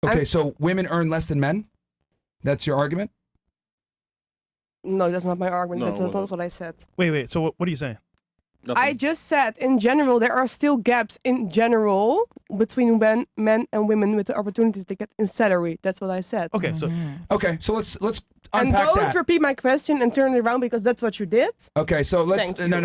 Speaker 1: Okay, so women earn less than men? That's your argument?
Speaker 13: No, that's not my argument.
Speaker 10: No,
Speaker 13: That's
Speaker 10: well,
Speaker 13: not what I said.
Speaker 2: Wait. So what are you saying?
Speaker 10: Nothing.
Speaker 13: I just said in general there are still gaps in general between men and women with the opportunities they get in salary. That's what I said.
Speaker 2: Okay, so
Speaker 1: let's
Speaker 13: And
Speaker 1: unpack
Speaker 13: don't
Speaker 1: that.
Speaker 13: repeat my question and turn it around because that's what you did.
Speaker 1: Okay, so let's
Speaker 13: Thank you.
Speaker 1: no.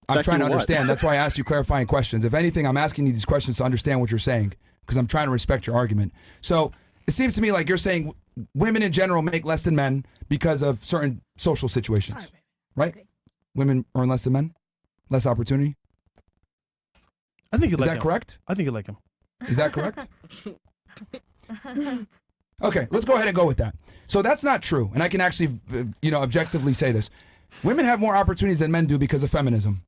Speaker 1: I'm
Speaker 10: Thank
Speaker 1: trying to
Speaker 10: you what?
Speaker 1: understand. That's why I asked you clarifying questions. If anything, I'm asking you these questions to understand what you're saying because I'm trying to respect your argument. So it seems to me like you're saying women in general make less than men because of certain social situations, right? Women earn less than men, less opportunity.
Speaker 2: I think you
Speaker 1: Is
Speaker 2: like
Speaker 1: that
Speaker 2: him.
Speaker 1: correct?
Speaker 2: I think you like him.
Speaker 1: Is that correct? Okay, let's go ahead and go with that. So that's not true, and I can actually, objectively say this: women have more opportunities than men do because of feminism.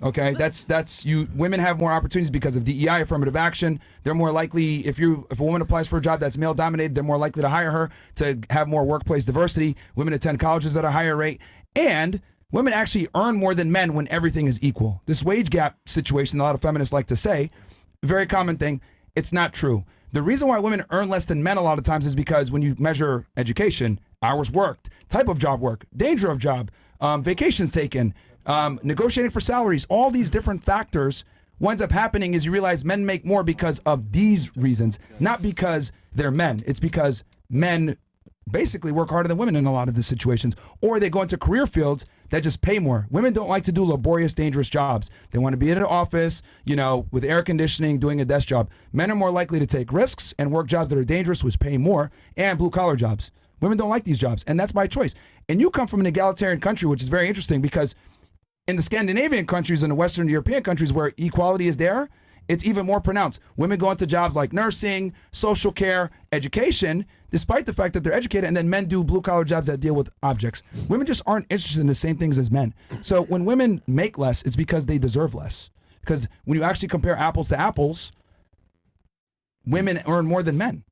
Speaker 1: Okay, that's you. Women have more opportunities because of DEI, affirmative action. They're more likely if a woman applies for a job that's male dominated, they're more likely to hire her to have more workplace diversity. Women attend colleges at a higher rate, and women actually earn more than men when everything is equal. This wage gap situation, a lot of feminists like to say, very common thing. It's not true. The reason why women earn less than men a lot of times is because when you measure education, hours worked, type of job work, danger of job, vacations taken, negotiating for salaries, all these different factors, winds up happening is you realize men make more because of these reasons, not because they're men. It's because men basically work harder than women in a lot of the situations, or they go into career fields that just pay more. Women don't like to do laborious, dangerous jobs. They want to be in an office, with air conditioning, doing a desk job. Men are more likely to take risks and work jobs that are dangerous, which pay more, and blue-collar jobs. Women don't like these jobs, and that's by choice. And you come from an egalitarian country, which is very interesting because in the Scandinavian countries and the Western European countries where equality is there, it's even more pronounced. Women go into jobs like nursing, social care, education, despite the fact that they're educated, and then men do blue-collar jobs that deal with objects. Women just aren't interested in the same things as men. So when women make less, it's because they deserve less. Because when you actually compare apples to apples, women earn more than men.